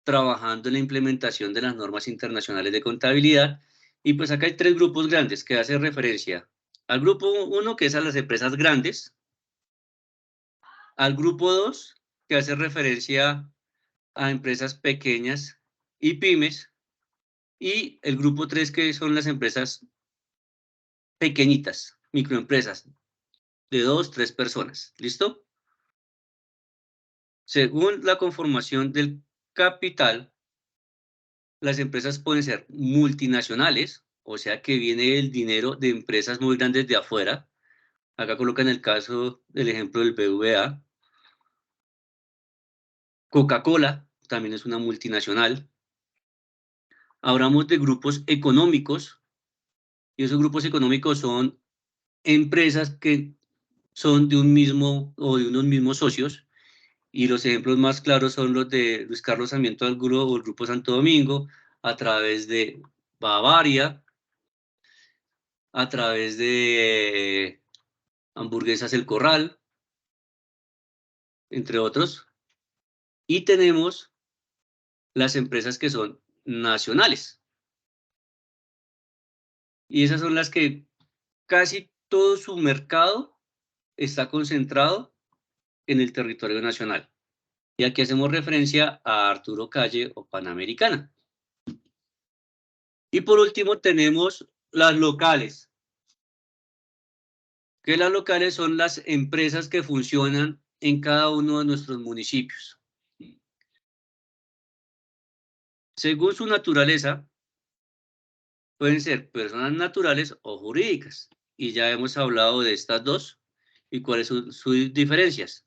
trabajando en la implementación de las normas internacionales de contabilidad, y pues acá hay 3 grupos grandes que hacen referencia al grupo 1, que es a las empresas grandes, al grupo 2, que hace referencia a empresas pequeñas y pymes, y el grupo 3, que son las empresas pequeñitas, microempresas, de 2-3 personas. ¿Listo? Según la conformación del capital, las empresas pueden ser multinacionales, o sea que viene el dinero de empresas muy grandes de afuera. Acá colocan el caso del ejemplo del BVA. Coca-Cola también es una multinacional. Hablamos de grupos económicos, y esos grupos económicos son empresas que son de un mismo o de unos mismos socios, y los ejemplos más claros son los de Luis Carlos Sarmiento Angulo o el Grupo Santo Domingo, a través de Bavaria, a través de Hamburguesas El Corral, entre otros. Y tenemos las empresas que son nacionales. Y esas son las que casi todo su mercado está concentrado en el territorio nacional. Y aquí hacemos referencia a Arturo Calle o Panamericana. Y por último tenemos las locales, que las locales son las empresas que funcionan en cada uno de nuestros municipios. Según su naturaleza, pueden ser personas naturales o jurídicas, y ya hemos hablado de estas dos y cuáles son sus diferencias.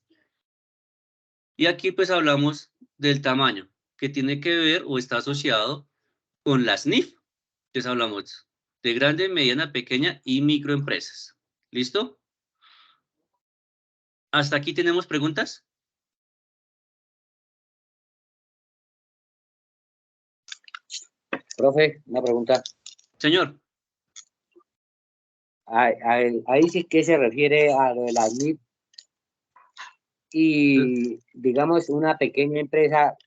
Y aquí pues hablamos del tamaño, que tiene que ver o está asociado con las NIF. Entonces hablamos de grande, mediana, pequeña y microempresas. ¿Listo? ¿Hasta aquí tenemos preguntas? Profe, una pregunta. Señor. Ahí sí que se refiere a lo de las NIF. Y digamos, una pequeña empresa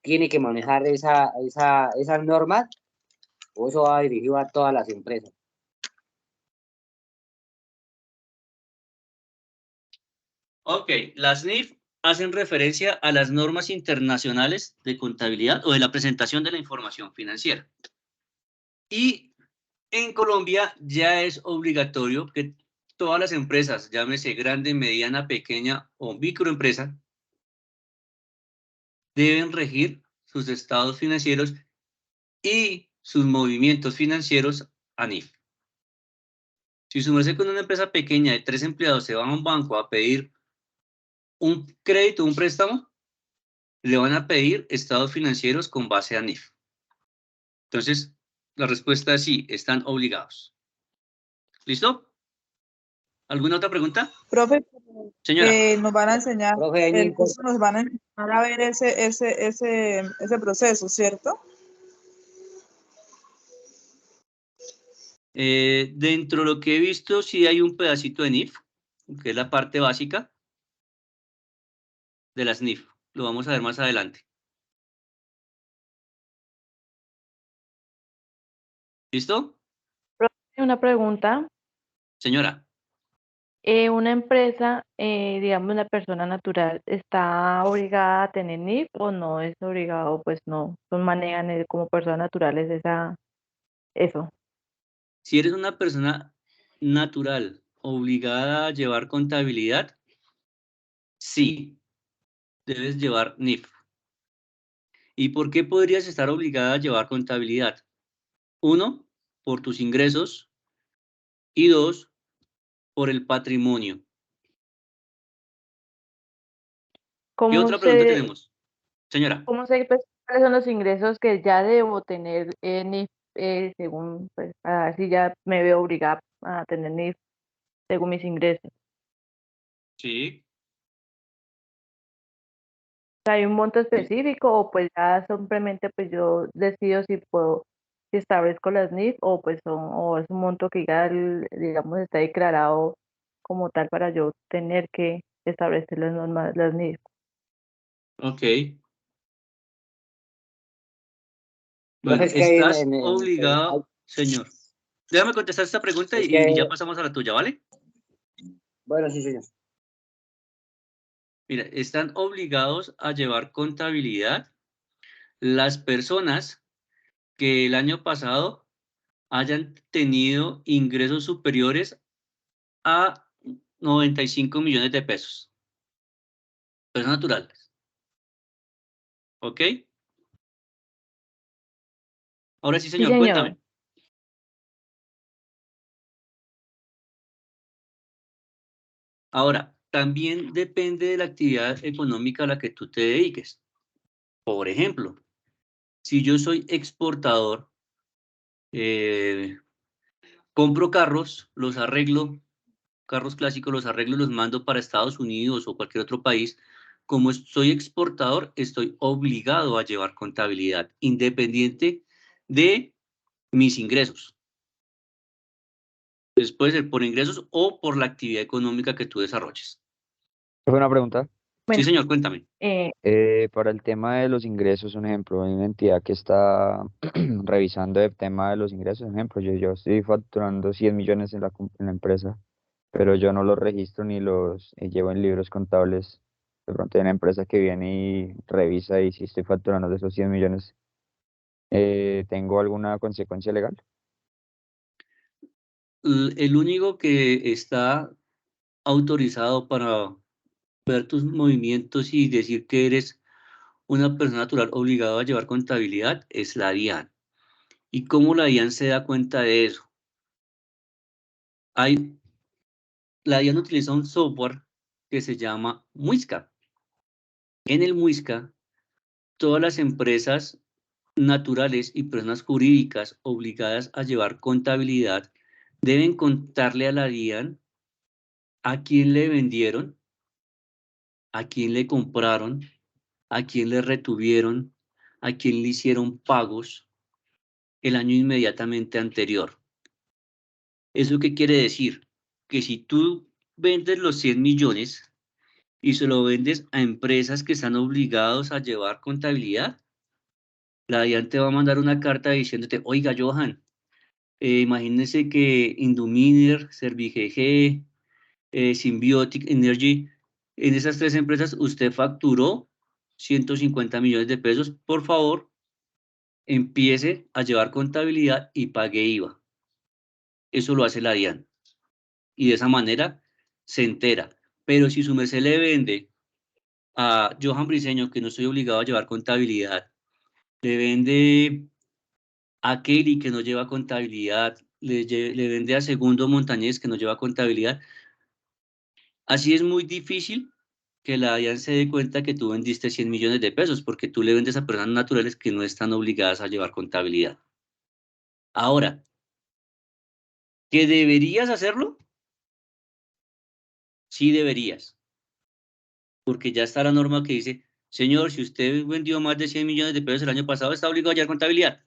tiene que manejar esas normas, o eso va dirigido a todas las empresas. Ok, las NIF hacen referencia a las normas internacionales de contabilidad o de la presentación de la información financiera. Y en Colombia ya es obligatorio que todas las empresas, llámese grande, mediana, pequeña o microempresa, deben regir sus estados financieros y sus movimientos financieros a NIF. Si su merced con una empresa pequeña de 3 empleados se va a un banco a pedir un crédito, un préstamo, le van a pedir estados financieros con base a NIF. Entonces, la respuesta es sí, están obligados. ¿Listo? ¿Alguna otra pregunta? Profe, Señora. nos van a enseñar, Profe, el curso nos van a enseñar a ver ese proceso, ¿cierto? Dentro de lo que he visto, sí hay un pedacito de NIF, que es la parte básica de las NIF. Lo vamos a ver más adelante. ¿Listo? Una pregunta. Señora. ¿Una empresa, digamos una persona natural, está obligada a tener NIF o no es obligado? Pues no manejan como personas naturales eso. Si eres una persona natural obligada a llevar contabilidad, sí, debes llevar NIF. ¿Y por qué podrías estar obligada a llevar contabilidad? 1, por tus ingresos y 2, por el patrimonio. ¿Qué otra pregunta tenemos? Señora. ¿Cómo sé pues, cuáles son los ingresos que ya debo tener NIF según, pues, a ver si ya me veo obligada a tener NIF según mis ingresos? Sí. ¿Hay un monto específico o pues ya simplemente pues yo decido si puedo, si establezco las NIF o pues o es un monto que ya digamos está declarado como tal para yo tener que establecer las normas, las NIF? Ok. Profe, Bueno, es que hay estás obligado, señor. Déjame contestar esta pregunta es y que, ya pasamos a la tuya, ¿vale? bueno, sí, señor. Mira, están obligados a llevar contabilidad las personas que el año pasado hayan tenido ingresos superiores a 95 millones de pesos. Personas naturales. ¿Ok? Ahora sí, Sí, señor, cuéntame. Ahora, también depende de la actividad económica a la que tú te dediques. Por ejemplo, si yo soy exportador, compro carros, los arreglo, carros clásicos los arreglo y los mando para Estados Unidos o cualquier otro país. Como soy exportador, estoy obligado a llevar contabilidad, independiente de mis ingresos. Entonces puede ser por ingresos o por la actividad económica que tú desarrolles. Una pregunta. Sí, señor, cuéntame. Para el tema de los ingresos, un ejemplo, hay una entidad que está revisando el tema de los ingresos, un ejemplo, yo estoy facturando 100 millones en la empresa, pero yo no los registro ni los llevo en libros contables. De pronto hay una empresa que viene y revisa y si estoy facturando de esos 100 millones, ¿tengo alguna consecuencia legal? El único que está autorizado para ver tus movimientos y decir que eres una persona natural obligada a llevar contabilidad es la DIAN. ¿Y cómo la DIAN se da cuenta de eso? La DIAN utiliza un software que se llama Muisca. En el Muisca, todas las empresas naturales y personas jurídicas obligadas a llevar contabilidad deben contarle a la DIAN a quién le vendieron, a quién le compraron, a quién le retuvieron, a quién le hicieron pagos el año inmediatamente anterior. ¿Eso qué quiere decir? Que si tú vendes los 100 millones y se lo vendes a empresas que están obligados a llevar contabilidad, la DIAN te va a mandar una carta diciéndote, oiga, Johan, imagínese que Induminer, Servigg, Symbiotic Energy, en esas 3 empresas usted facturó 150 millones de pesos. Por favor, empiece a llevar contabilidad y pague IVA. Eso lo hace la DIAN. Y de esa manera se entera. Pero si su merced le vende a Johan Briceño, que no estoy obligado a llevar contabilidad, le vende a Kelly, que no lleva contabilidad, le vende a Segundo Montañez, que no lleva contabilidad, así es muy difícil que la DIAN se dé cuenta que tú vendiste 100 millones de pesos, porque tú le vendes a personas naturales que no están obligadas a llevar contabilidad. Ahora, ¿que deberías hacerlo? Sí deberías, porque ya está la norma que dice, señor, si usted vendió más de 100 millones de pesos el año pasado, está obligado a llevar contabilidad.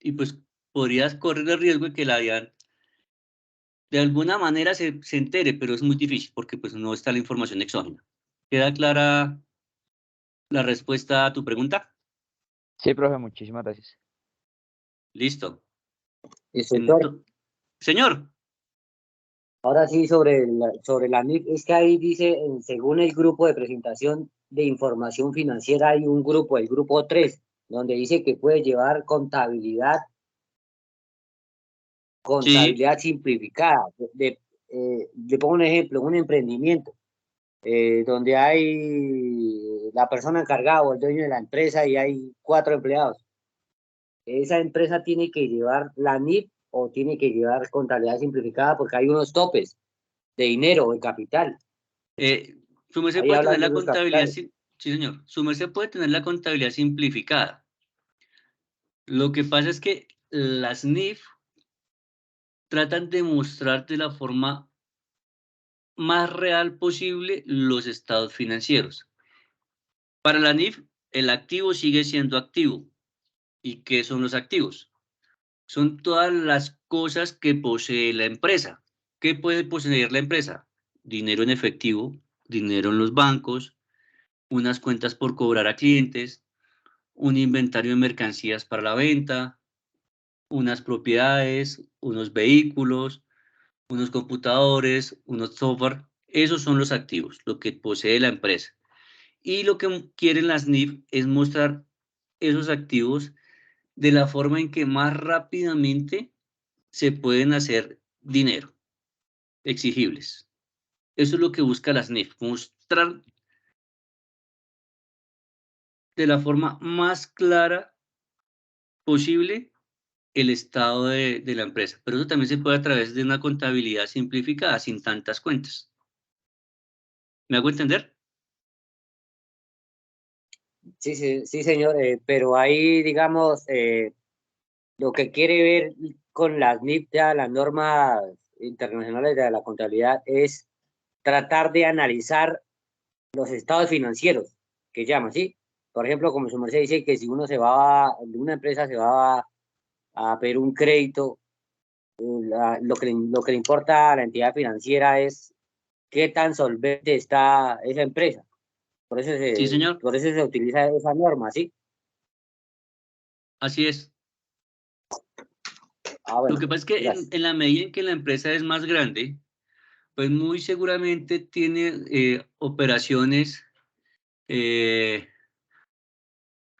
Y pues podrías correr el riesgo de que la DIAN de alguna manera se entere, pero es muy difícil porque pues no está la información exógena. ¿Queda clara la respuesta a tu pregunta? Sí, profe, muchísimas gracias. Listo. Instructor. Señor. Ahora sí, sobre la NIF, es que ahí dice, según el grupo de presentación de información financiera, hay un grupo, el grupo 3, donde dice que puede llevar contabilidad contabilidad simplificada. Le pongo un ejemplo, un emprendimiento donde hay la persona encargada o el dueño de la empresa y hay 4 empleados. Esa empresa tiene que llevar la NIF o tiene que llevar contabilidad simplificada porque hay unos topes de dinero, de capital. Su merced puede tener la contabilidad, sí, señor. Su merced puede tener la contabilidad simplificada. Lo que pasa es que las NIF tratan de mostrar de la forma más real posible los estados financieros. Para la NIF, el activo sigue siendo activo. ¿Y qué son los activos? Son todas las cosas que posee la empresa. ¿Qué puede poseer la empresa? Dinero en efectivo, dinero en los bancos, unas cuentas por cobrar a clientes, un inventario de mercancías para la venta, unas propiedades, unos vehículos, unos computadores, unos software. Esos son los activos, lo que posee la empresa. Y lo que quieren las NIF es mostrar esos activos de la forma en que más rápidamente se pueden hacer dinero, exigibles. Eso es lo que busca las NIF, mostrar de la forma más clara posible el estado de la empresa. Pero eso también se puede a través de una contabilidad simplificada, sin tantas cuentas. ¿Me hago entender? Sí, señor, pero ahí, digamos, lo que quiere ver con las NIF, ya las normas internacionales de la contabilidad, es tratar de analizar los estados financieros, que llaman, ¿sí? Por ejemplo, como su merced dice, que si uno se va, de una empresa se va a pedir un crédito, lo que le importa a la entidad financiera es qué tan solvente está esa empresa. Por eso Sí, señor. Por eso se utiliza esa norma, ¿sí? Así es. Bueno, lo que pasa es que en la medida en que la empresa es más grande, pues muy seguramente tiene operaciones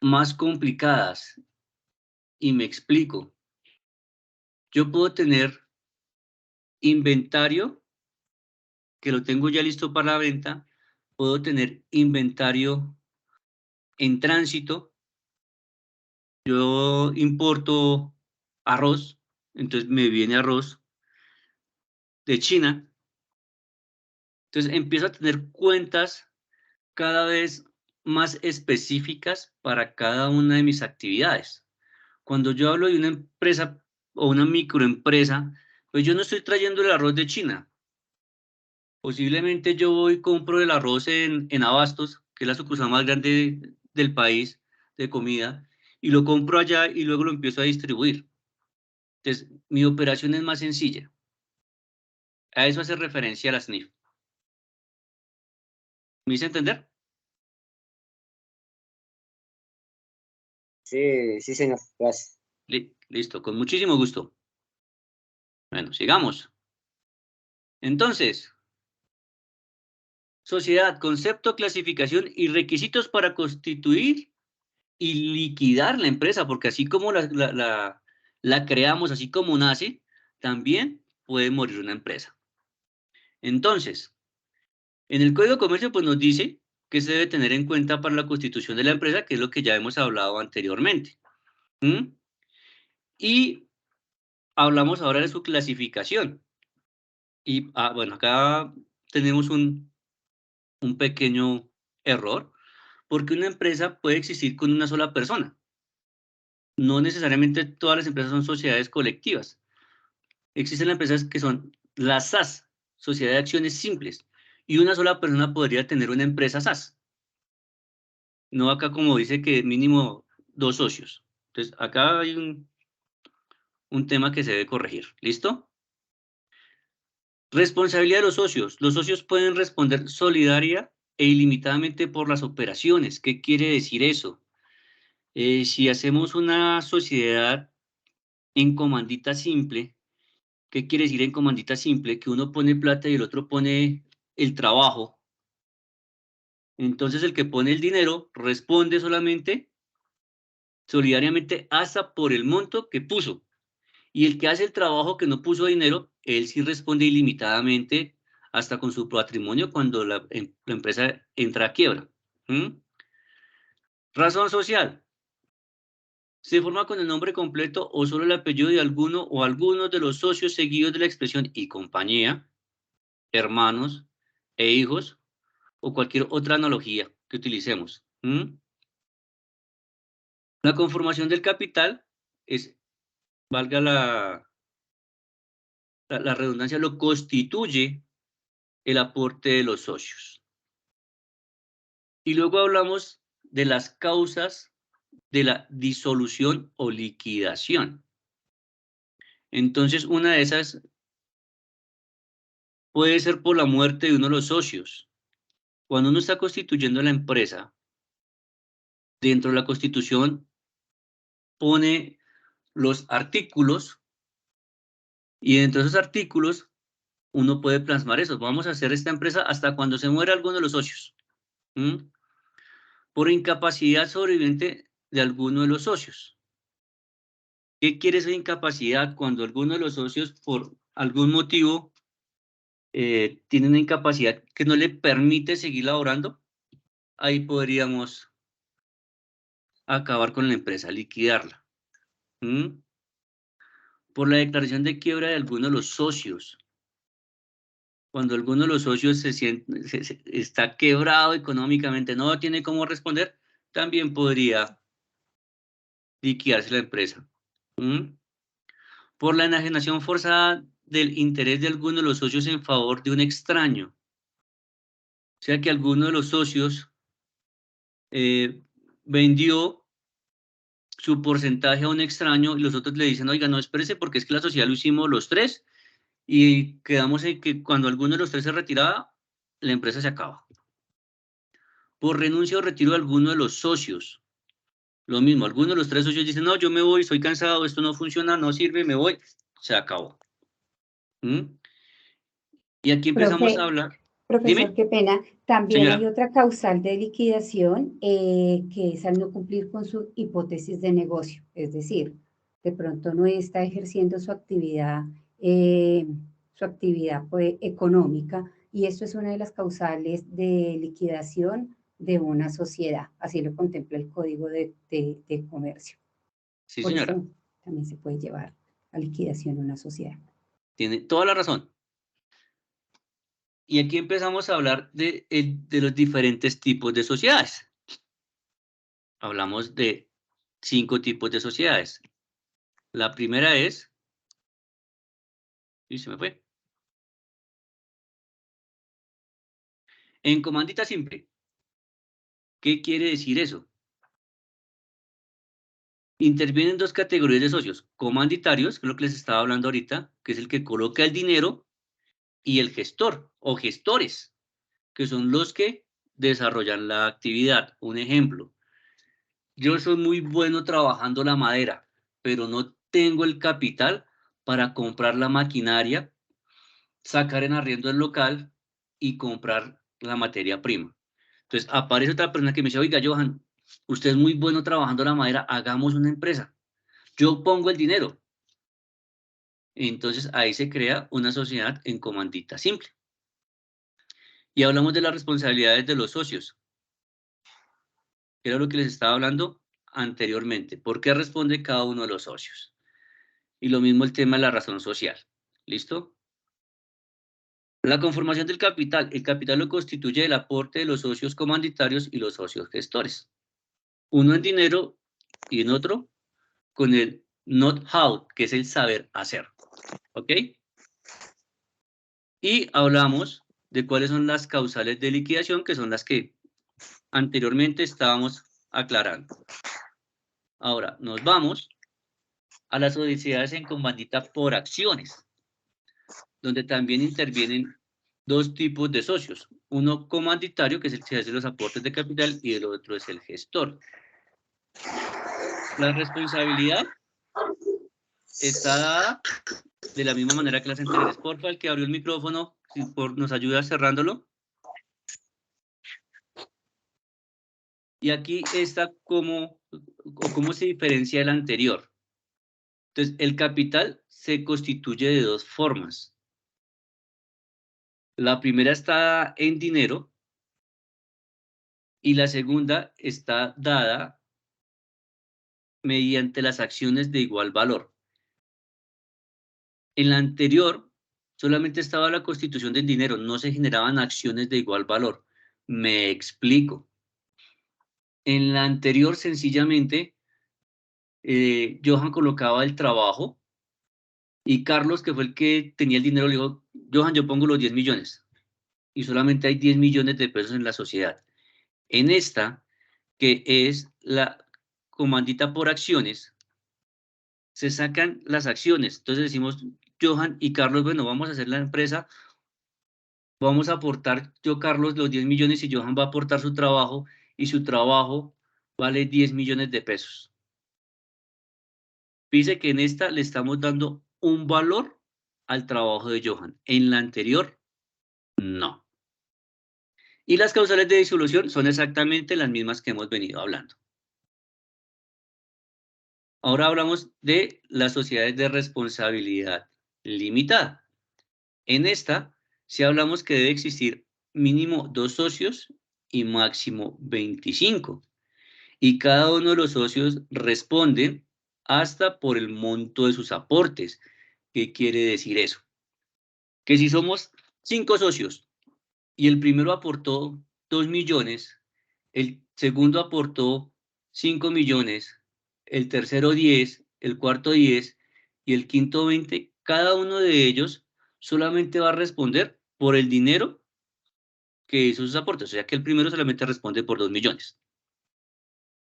más complicadas. Y me explico. Yo puedo tener inventario, que lo tengo ya listo para la venta. Puedo tener inventario en tránsito. Yo importo arroz, entonces me viene arroz de China. Entonces empiezo a tener cuentas cada vez más específicas para cada una de mis actividades. Cuando yo hablo de una empresa o una microempresa, pues yo no estoy trayendo el arroz de China. Posiblemente yo voy y compro el arroz en Abastos, que es la sucursal más grande del país de comida, y lo compro allá y luego lo empiezo a distribuir. Entonces, mi operación es más sencilla. A eso hace referencia a las NIF. ¿Me hice entender? Sí, señor. Gracias. Listo, con muchísimo gusto. Bueno, sigamos. Entonces, sociedad, concepto, clasificación y requisitos para constituir y liquidar la empresa, porque así como la creamos, así como nace, también puede morir una empresa. Entonces, en el Código de Comercio pues nos dice que se debe tener en cuenta para la constitución de la empresa, que es lo que ya hemos hablado anteriormente. Y hablamos ahora de su clasificación. Y bueno, acá tenemos un pequeño error, porque una empresa puede existir con una sola persona. No necesariamente todas las empresas son sociedades colectivas. Existen empresas que son las SAS, Sociedad de Acciones Simples, y una sola persona podría tener una empresa SAS. No acá como dice que mínimo 2 socios. Entonces, acá hay un tema que se debe corregir. ¿Listo? Responsabilidad de los socios. Los socios pueden responder solidaria e ilimitadamente por las operaciones. ¿Qué quiere decir eso? Si hacemos una sociedad en comandita simple, ¿qué quiere decir en comandita simple? Que uno pone plata y el otro pone el trabajo. Entonces el que pone el dinero responde solamente solidariamente hasta por el monto que puso. Y el que hace el trabajo que no puso dinero, él sí responde ilimitadamente hasta con su patrimonio cuando la empresa entra a quiebra. Razón social. Se forma con el nombre completo o solo el apellido de alguno o algunos de los socios seguidos de la expresión y compañía, hermanos e hijos o cualquier otra analogía que utilicemos. La conformación del capital es, valga la redundancia, lo constituye el aporte de los socios. Y luego hablamos de las causas de la disolución o liquidación. Entonces, una de esas puede ser por la muerte de uno de los socios. Cuando uno está constituyendo la empresa, dentro de la constitución pone los artículos y dentro de esos artículos uno puede plasmar eso. Vamos a hacer esta empresa hasta cuando se muera alguno de los socios. Por incapacidad sobreviviente de alguno de los socios. ¿Qué quiere esa incapacidad? Cuando alguno de los socios, por algún motivo, tiene una incapacidad que no le permite seguir laborando, ahí podríamos acabar con la empresa, liquidarla. Por la declaración de quiebra de alguno de los socios. Cuando alguno de los socios está quebrado económicamente, no tiene cómo responder, también podría liquidarse la empresa. Por la enajenación forzada del interés de alguno de los socios en favor de un extraño. O sea que alguno de los socios vendió su porcentaje a un extraño y los otros le dicen, oiga, no, espérese porque es que la sociedad lo hicimos los tres y quedamos en que cuando alguno de los tres se retiraba, la empresa se acaba. Por renuncia o retiro de alguno de los socios. Lo mismo, alguno de los tres socios dicen, no, yo me voy, estoy cansado, esto no funciona, no sirve, me voy, se acabó. Y aquí empezamos a hablar. Profesor, Dime. qué pena. También Señora. hay otra causal de liquidación que es al no cumplir con su hipótesis de negocio. Es decir, de pronto no está ejerciendo su actividad pues, económica y esto es una de las causales de liquidación de una sociedad. Así lo contempla el Código de Comercio. Sí, Por señora. eso también se puede llevar a liquidación una sociedad. Tiene toda la razón. Y aquí empezamos a hablar de los diferentes tipos de sociedades. Hablamos de 5 tipos de sociedades. La primera es... Y se me fue. En comandita simple. ¿Qué quiere decir eso? Intervienen 2 categorías de socios. Comanditarios, que es lo que les estaba hablando ahorita, que es el que coloca el dinero, y el gestor o gestores, que son los que desarrollan la actividad. Un ejemplo, yo soy muy bueno trabajando la madera, pero no tengo el capital para comprar la maquinaria, sacar en arriendo el local y comprar la materia prima. Entonces aparece otra persona que me dice, oiga, Johan, usted es muy bueno trabajando la madera, hagamos una empresa. Yo pongo el dinero. Entonces ahí se crea una sociedad en comandita simple. Y hablamos de las responsabilidades de los socios. Era lo que les estaba hablando anteriormente. ¿Por qué responde cada uno de los socios? Y lo mismo el tema de la razón social. ¿Listo? La conformación del capital. El capital lo constituye el aporte de los socios comanditarios y los socios gestores. Uno en dinero y en otro con el know-how, que es el saber hacer. ¿Ok? Y hablamos de cuáles son las causales de liquidación, que son las que anteriormente estábamos aclarando. Ahora, nos vamos a las sociedades en comandita por acciones, donde también intervienen 2 tipos de socios. Uno comanditario, que es el que hace los aportes de capital, y el otro es el gestor. La responsabilidad está dada de la misma manera que las anteriores. Porfa, el que abrió el micrófono, si nos ayuda cerrándolo. Y aquí está cómo se diferencia el anterior. Entonces, el capital se constituye de dos formas. La primera está en dinero y la segunda está dada mediante las acciones de igual valor. En la anterior solamente estaba la constitución del dinero, no se generaban acciones de igual valor. Me explico. En la anterior, sencillamente, Johan colocaba el trabajo y Carlos, que fue el que tenía el dinero, le dijo, Johan, yo pongo los 10 millones. Y solamente hay 10 millones de pesos en la sociedad. En esta, que es la comandita por acciones, se sacan las acciones. Entonces decimos, Johan y Carlos, bueno, vamos a hacer la empresa, vamos a aportar yo, Carlos, los 10 millones y Johan va a aportar su trabajo y su trabajo vale 10 millones de pesos. Dice que en esta le estamos dando un valor al trabajo de Johan. En la anterior, no. Y las causales de disolución son exactamente las mismas que hemos venido hablando. Ahora hablamos de las sociedades de responsabilidad limitada. En esta, sí hablamos que debe existir mínimo 2 socios y máximo 25. Y cada uno de los socios responde hasta por el monto de sus aportes. ¿Qué quiere decir eso? Que si somos 5 socios y el primero aportó 2 millones, el segundo aportó 5 millones, el tercero 10, el cuarto 10 y el quinto 20, cada uno de ellos solamente va a responder por el dinero que hizo sus aportes. O sea que el primero solamente responde por 2 millones.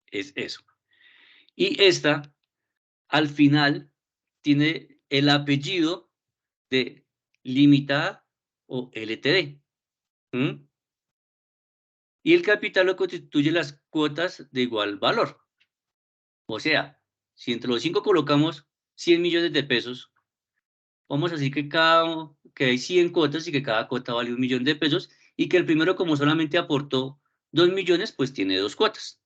Es eso. Y esta, al final, tiene el apellido de limitada o LTD. ¿Mm? Y el capital lo constituye las cuotas de igual valor. O sea, si entre los 5 colocamos 100 millones de pesos, vamos a decir que hay 100 cuotas y que cada cuota vale 1 millón de pesos y que el primero, como solamente aportó 2 millones, pues tiene 2 cuotas.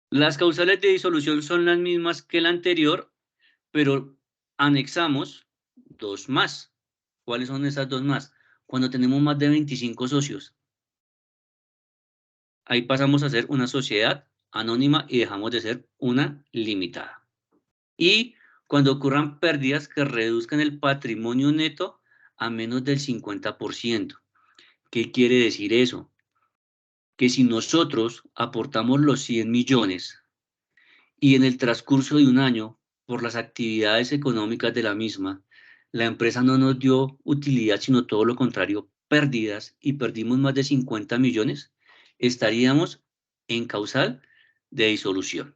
Las causales de disolución son las mismas que la anterior, pero anexamos 2 más. ¿Cuáles son esas 2 más? Cuando tenemos más de 25 socios. Ahí pasamos a ser una sociedad anónima y dejamos de ser una limitada. Y cuando ocurran pérdidas que reduzcan el patrimonio neto a menos del 50%. ¿Qué quiere decir eso? Que si nosotros aportamos los 100 millones y en el transcurso de un año, por las actividades económicas de la misma, la empresa no nos dio utilidad, sino todo lo contrario, pérdidas, y perdimos más de 50 millones, estaríamos en causal de disolución.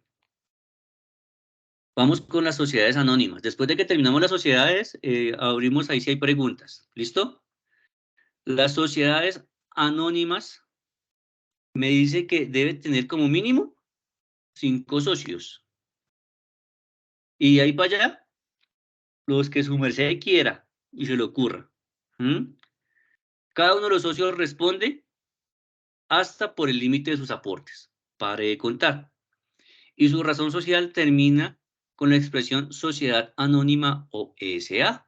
Vamos con las sociedades anónimas. Después de que terminamos las sociedades, abrimos ahí si hay preguntas. ¿Listo? Las sociedades anónimas me dice que debe tener como mínimo 5 socios. Y ahí para allá, los que su merced quiera y se le ocurra. Cada uno de los socios responde hasta por el límite de sus aportes. Pare de contar. Y su razón social termina con la expresión sociedad anónima o SA.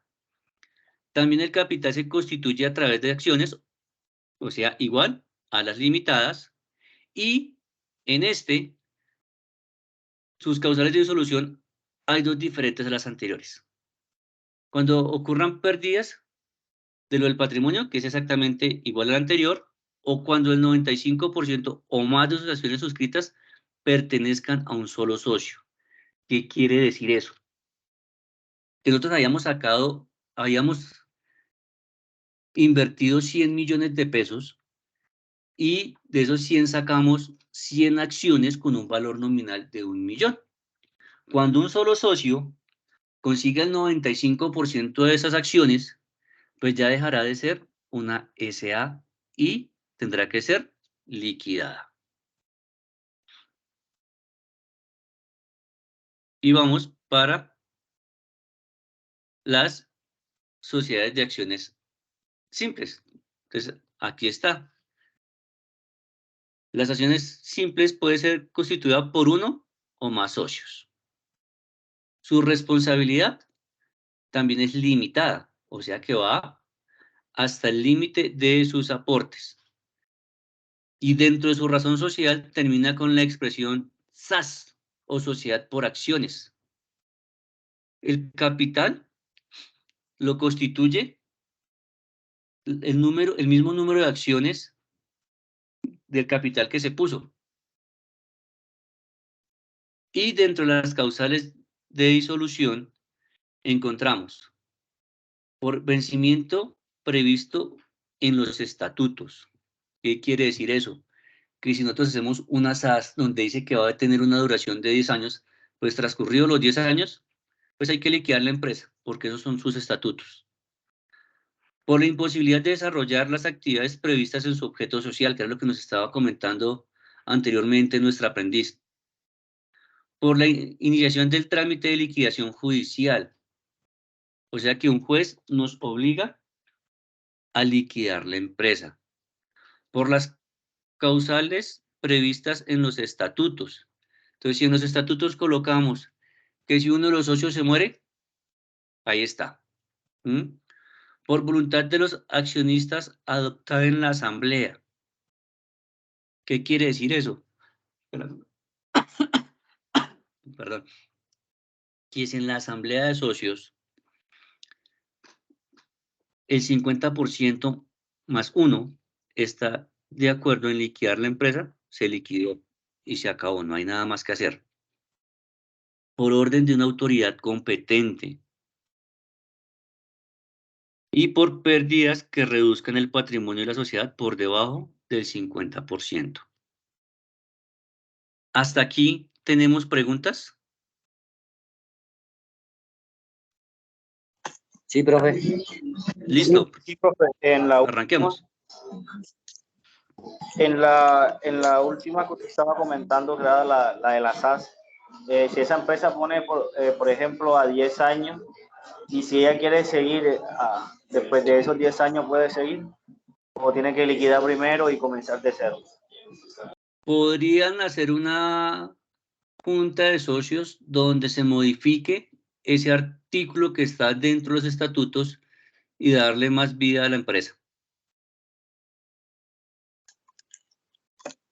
También el capital se constituye a través de acciones, o sea, igual a las limitadas, y en este, sus causales de disolución hay 2 diferentes a las anteriores. Cuando ocurran pérdidas de lo del patrimonio, que es exactamente igual al anterior, o cuando el 95% o más de sus acciones suscritas pertenezcan a un solo socio. ¿Qué quiere decir eso? Que nosotros habíamos invertido 100 millones de pesos y de esos 100 sacamos 100 acciones con un valor nominal de 1 millón. Cuando un solo socio consiga el 95% de esas acciones, pues ya dejará de ser una SA y tendrá que ser liquidada. Y vamos para las sociedades de acciones simples. Entonces, aquí está. Las acciones simples pueden ser constituidas por uno o más socios. Su responsabilidad también es limitada, o sea que va hasta el límite de sus aportes. Y dentro de su razón social termina con la expresión SAS, o sociedad por acciones. El capital lo constituye el mismo número de acciones del capital que se puso. Y dentro de las causales de disolución encontramos por vencimiento previsto en los estatutos. ¿Qué quiere decir eso? Que si nosotros hacemos una SAS donde dice que va a tener una duración de 10 años, pues transcurridos los 10 años, pues hay que liquidar la empresa, porque esos son sus estatutos. Por la imposibilidad de desarrollar las actividades previstas en su objeto social, que es lo que nos estaba comentando anteriormente nuestra aprendiz. Por la iniciación del trámite de liquidación judicial. O sea que un juez nos obliga a liquidar la empresa. Por las causales previstas en los estatutos. Entonces, si en los estatutos colocamos que si uno de los socios se muere, ahí está. Por voluntad de los accionistas adoptada en la asamblea. ¿Qué quiere decir eso? Perdón. Que si en la asamblea de socios el 50% más 1 está de acuerdo en liquidar la empresa, se liquidó y se acabó, no hay nada más que hacer. Por orden de una autoridad competente. Y por pérdidas que reduzcan el patrimonio de la sociedad por debajo del 50%. ¿Hasta aquí tenemos preguntas? Sí, profe. Listo. Sí, profe. Arranquemos. En la última que usted estaba comentando, que era la de la SAS, si esa empresa pone, por ejemplo, a 10 años, y si ella quiere seguir, después de esos 10 años, ¿puede seguir? ¿O tiene que liquidar primero y comenzar de cero? Podrían hacer una junta de socios donde se modifique ese artículo que está dentro de los estatutos y darle más vida a la empresa.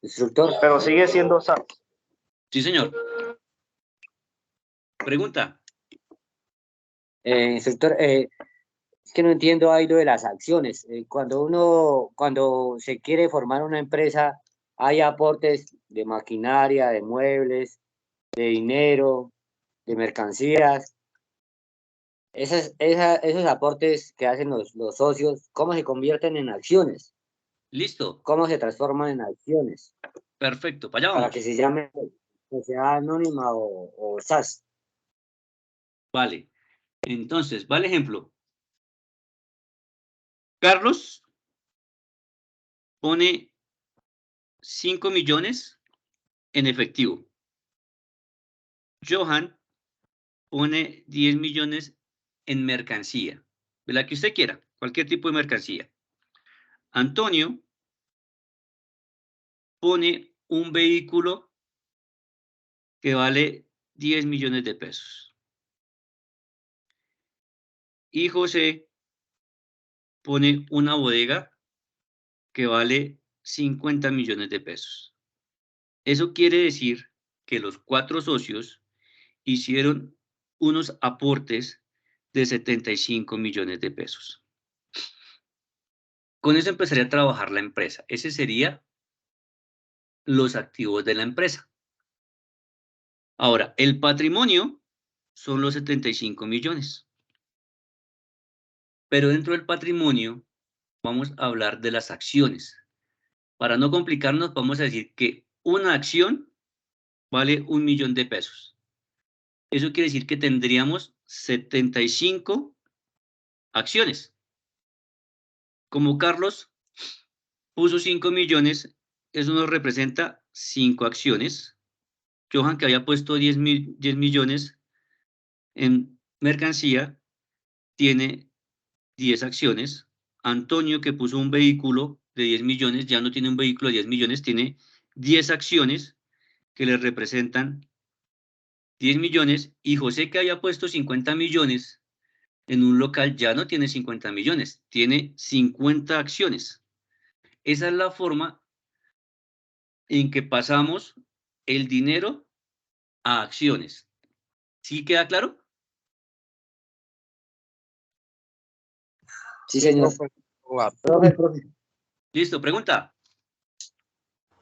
Instructor. Pero sigue siendo SAS. Sí, señor. Pregunta. Instructor, es que no entiendo ahí lo de las acciones. Cuando se quiere formar una empresa, hay aportes de maquinaria, de muebles, de dinero, de mercancías. Esos aportes que hacen los socios, ¿cómo se convierten en acciones? Listo. ¿Cómo se transforman en acciones? Perfecto, para allá vamos. Para que se llame sociedad anónima o SAS. Vale. Entonces, va el ejemplo. Carlos pone 5 millones en efectivo. Johan pone 10 millones en mercancía, de la que usted quiera, cualquier tipo de mercancía. Antonio pone un vehículo que vale 10 millones de pesos. Y José pone una bodega que vale 50 millones de pesos. Eso quiere decir que los 4 socios hicieron unos aportes de 75 millones de pesos. Con eso empezaría a trabajar la empresa. Ese sería los activos de la empresa. Ahora, el patrimonio son los 75 millones. Pero dentro del patrimonio vamos a hablar de las acciones. Para no complicarnos, vamos a decir que una acción vale 1 millón de pesos. Eso quiere decir que tendríamos 75 acciones. Como Carlos puso 5 millones, eso nos representa 5 acciones. Johan, que había puesto 10 millones en mercancía, tiene 10 acciones. Antonio, que puso un vehículo de 10 millones, ya no tiene un vehículo de 10 millones, tiene 10 acciones que le representan 10 millones y José, que había puesto 50 millones en un local, ya no tiene 50 millones, tiene 50 acciones. Esa es la forma en que pasamos el dinero a acciones. ¿Sí queda claro? Sí, señor. Profe. Listo, pregunta.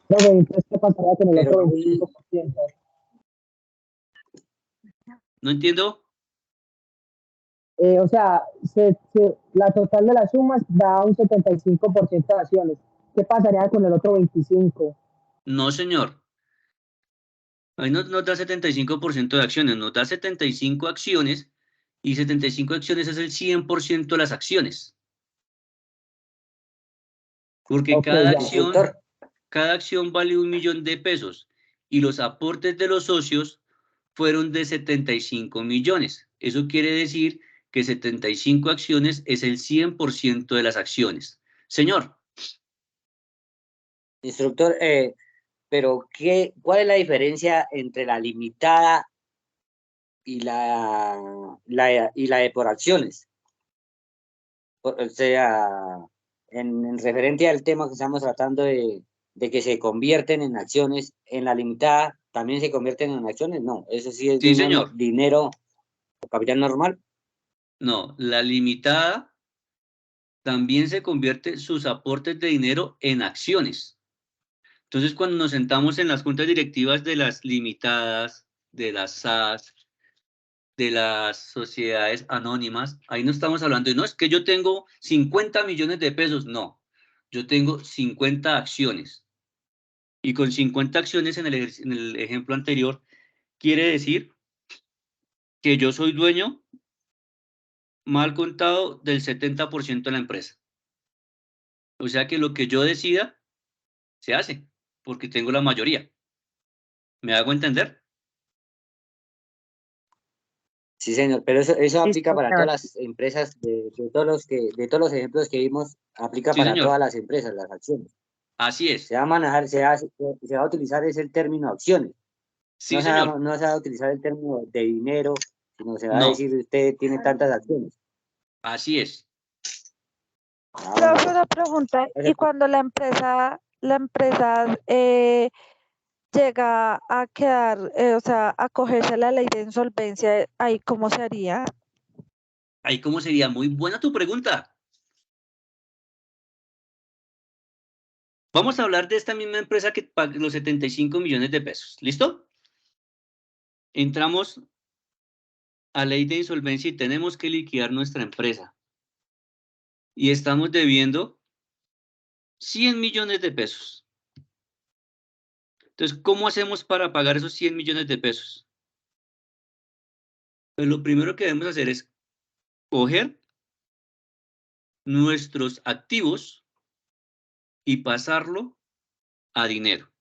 Profe, entonces, ¿qué pasará con el Pero otro ahí- 25%? No entiendo. O sea, la total de las sumas da un 75% de acciones. ¿Qué pasaría con el otro 25%? No, señor. Ahí nos da 75% de acciones, nos da 75 acciones y 75 acciones es el 100% de las acciones. Porque Ok, cada ya. acción vale 1 millón de pesos y los aportes de los socios fueron de 75 millones. Eso quiere decir que 75 acciones es el 100% de las acciones. Señor. Instructor, pero ¿cuál es la diferencia entre la limitada y la de por acciones? O sea, en referente al tema que estamos tratando de que se convierten en acciones, en la limitada también se convierten en acciones, no, eso sí es Sí, señor. dinero o capital normal. No, la limitada también se convierte sus aportes de dinero en acciones. Entonces, cuando nos sentamos en las juntas directivas de las limitadas, de las SAS, de las sociedades anónimas, ahí no estamos hablando de, no, es que yo tengo 50 millones de pesos, no, yo tengo 50 acciones. Y con 50 acciones en el ejemplo anterior, quiere decir que yo soy dueño, mal contado, del 70% de la empresa. O sea que lo que yo decida, se hace, porque tengo la mayoría. ¿Me hago entender? Sí, señor, pero eso aplica para todas las empresas, de todos los ejemplos que vimos, aplica Sí, para señor. todas las empresas, las acciones. Así es. Se va a manejar, se va a utilizar el término acciones. Sí, no señor. No se va a utilizar el término de dinero, sino se va a No. decir usted tiene tantas acciones. Así es. Profe, una pregunta, y cuando la empresa llega a quedar, o sea, a acogerse a la ley de insolvencia, ¿ahí cómo se haría? Ahí, ¿cómo sería? Muy buena tu pregunta. Vamos a hablar de esta misma empresa que paga los 75 millones de pesos. ¿Listo? Entramos a ley de insolvencia y tenemos que liquidar nuestra empresa. Y estamos debiendo 100 millones de pesos. Entonces, ¿cómo hacemos para pagar esos 100 millones de pesos? Pues lo primero que debemos hacer es coger nuestros activos y pasarlo a dinero.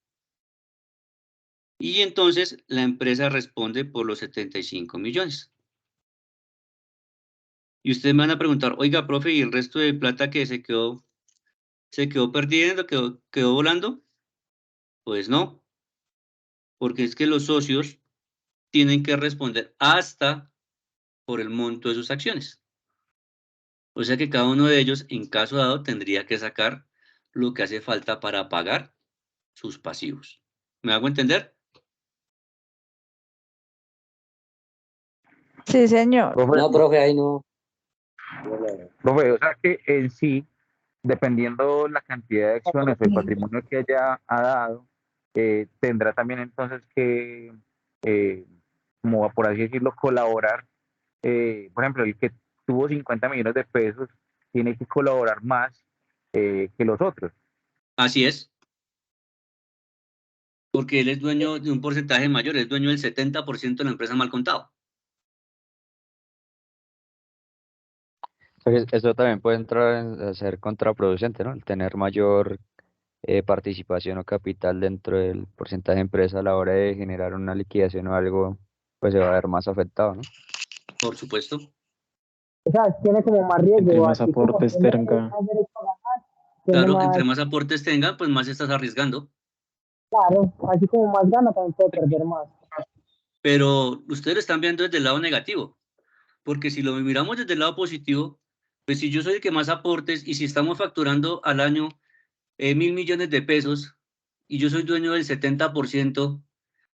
Y entonces la empresa responde por los 75 millones. Y ustedes me van a preguntar, oiga, profe, ¿y el resto de plata que se quedó perdiendo, quedó volando? Pues no, porque es que los socios tienen que responder hasta por el monto de sus acciones. O sea que cada uno de ellos, en caso dado, tendría que sacar lo que hace falta para pagar sus pasivos. ¿Me hago entender? Sí, señor. No, profe, ahí no. Profe, o sea que en sí, dependiendo la cantidad de acciones o el patrimonio que haya ha dado, tendrá también entonces que, como por así decirlo, colaborar. Por ejemplo, el que tuvo 50 millones de pesos tiene que colaborar más que los otros. Así es. Porque él es dueño de un porcentaje mayor, es dueño del 70% de la empresa mal contado. Pues eso también puede entrar a ser contraproducente, ¿no? El tener mayor participación o capital dentro del porcentaje de empresa a la hora de generar una liquidación o algo, pues se va a ver más afectado, ¿no? Por supuesto. O sea, tiene como más riesgo. Entre más así como aportes tiene tenga. más derecho a ganar, tiene Claro, más, entre más aportes tenga, pues más estás arriesgando. claro, así como más gana, también puede perder más. Pero ustedes lo están viendo desde el lado negativo, porque si lo miramos desde el lado positivo, pues si yo soy el que más aportes y si estamos facturando al año 1.000 millones de pesos y yo soy dueño del 70%,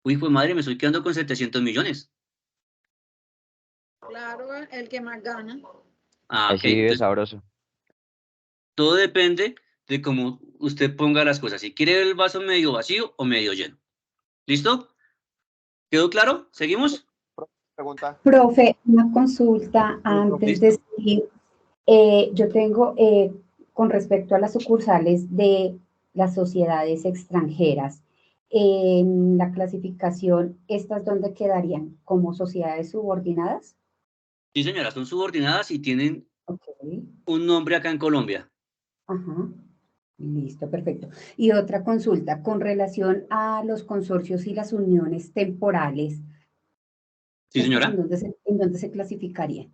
uy, pues madre, me estoy quedando con 700 millones. Claro, el que más gana. Ah, ok. Así vive Entonces, sabroso. todo depende de cómo usted ponga las cosas. Si quiere el vaso medio vacío o medio lleno. ¿Listo? ¿Quedó claro? ¿Seguimos? Pregunta. Profe, una consulta antes de seguir. Yo tengo, con respecto a las sucursales de las sociedades extranjeras, en la clasificación, ¿estas dónde quedarían? ¿Como sociedades subordinadas? Sí, señora, son subordinadas y tienen un nombre acá en Colombia. Ajá. Listo, perfecto. Y otra consulta, con relación a los consorcios y las uniones temporales. Sí, ¿Estos señora. en dónde se clasificarían?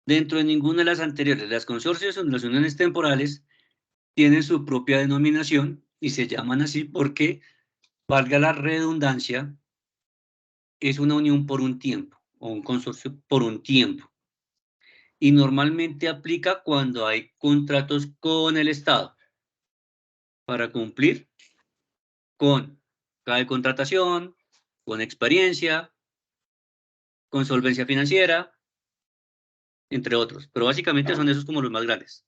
Dentro de ninguna de las anteriores, las consorcios o las uniones temporales tienen su propia denominación y se llaman así porque, valga la redundancia, es una unión por un tiempo o un consorcio por un tiempo. Y normalmente aplica cuando hay contratos con el Estado para cumplir con cada contratación, con experiencia, con solvencia financiera, entre otros. Pero básicamente son esos como los más grandes.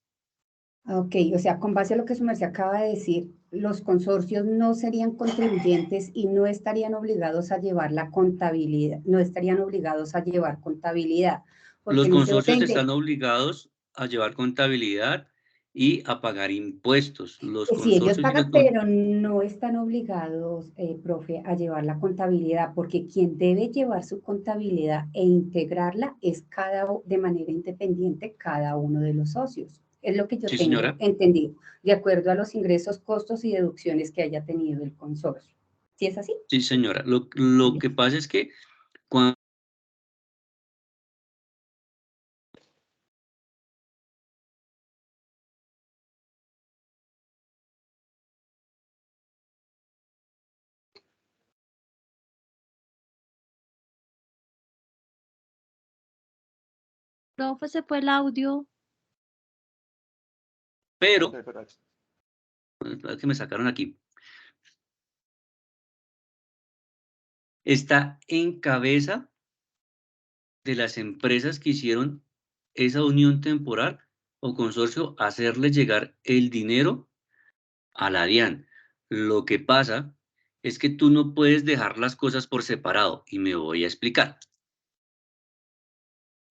Ok, o sea, con base a lo que su merced acaba de decir, los consorcios no serían contribuyentes y no estarían obligados a llevar la contabilidad, no estarían obligados a llevar contabilidad. Los Porque en ese consorcios orden están obligados a llevar contabilidad y a pagar impuestos. Los sí, ellos consorcios y pagan, pero no están obligados, profe, a llevar la contabilidad, porque quien debe llevar su contabilidad e integrarla es de manera independiente cada uno de los socios. Es lo que yo Sí, tengo señora. entendido, de acuerdo a los ingresos, costos y deducciones que haya tenido el consorcio. ¿Sí es así? Sí, señora. Lo que pasa es que cuando Profe, se fue el audio. pero, es que me sacaron aquí, está en cabeza de las empresas que hicieron esa unión temporal o consorcio hacerle llegar el dinero a la DIAN. Lo que pasa es que tú no puedes dejar las cosas por separado y me voy a explicar.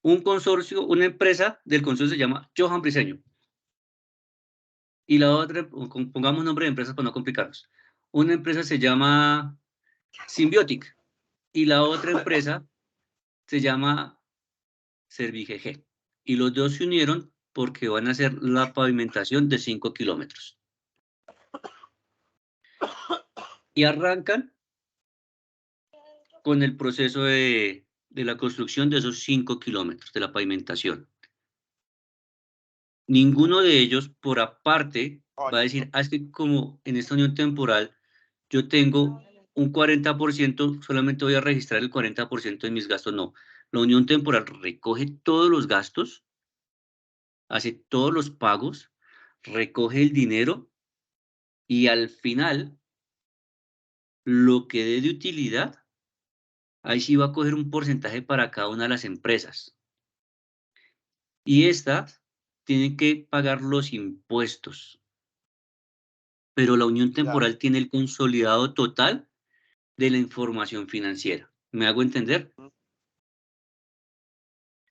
Un consorcio, una empresa del consorcio se llama Johan Briceño. Y la otra, pongamos nombre de empresas para no complicarnos. Una empresa se llama Symbiotic y la otra empresa se llama ServiGG. Y los dos se unieron porque van a hacer la pavimentación de 5 kilómetros. Y arrancan con el proceso de la construcción de esos 5 kilómetros de la pavimentación. Ninguno de ellos, por aparte, va a decir, es que como en esta unión temporal yo tengo un 40%, solamente voy a registrar el 40% de mis gastos. No, la unión temporal recoge todos los gastos, hace todos los pagos, recoge el dinero y al final, lo que dé de utilidad, ahí sí va a coger un porcentaje para cada una de las empresas. Y estas tienen que pagar los impuestos. Pero la unión temporal tiene el consolidado total de la información financiera. ¿Me hago entender?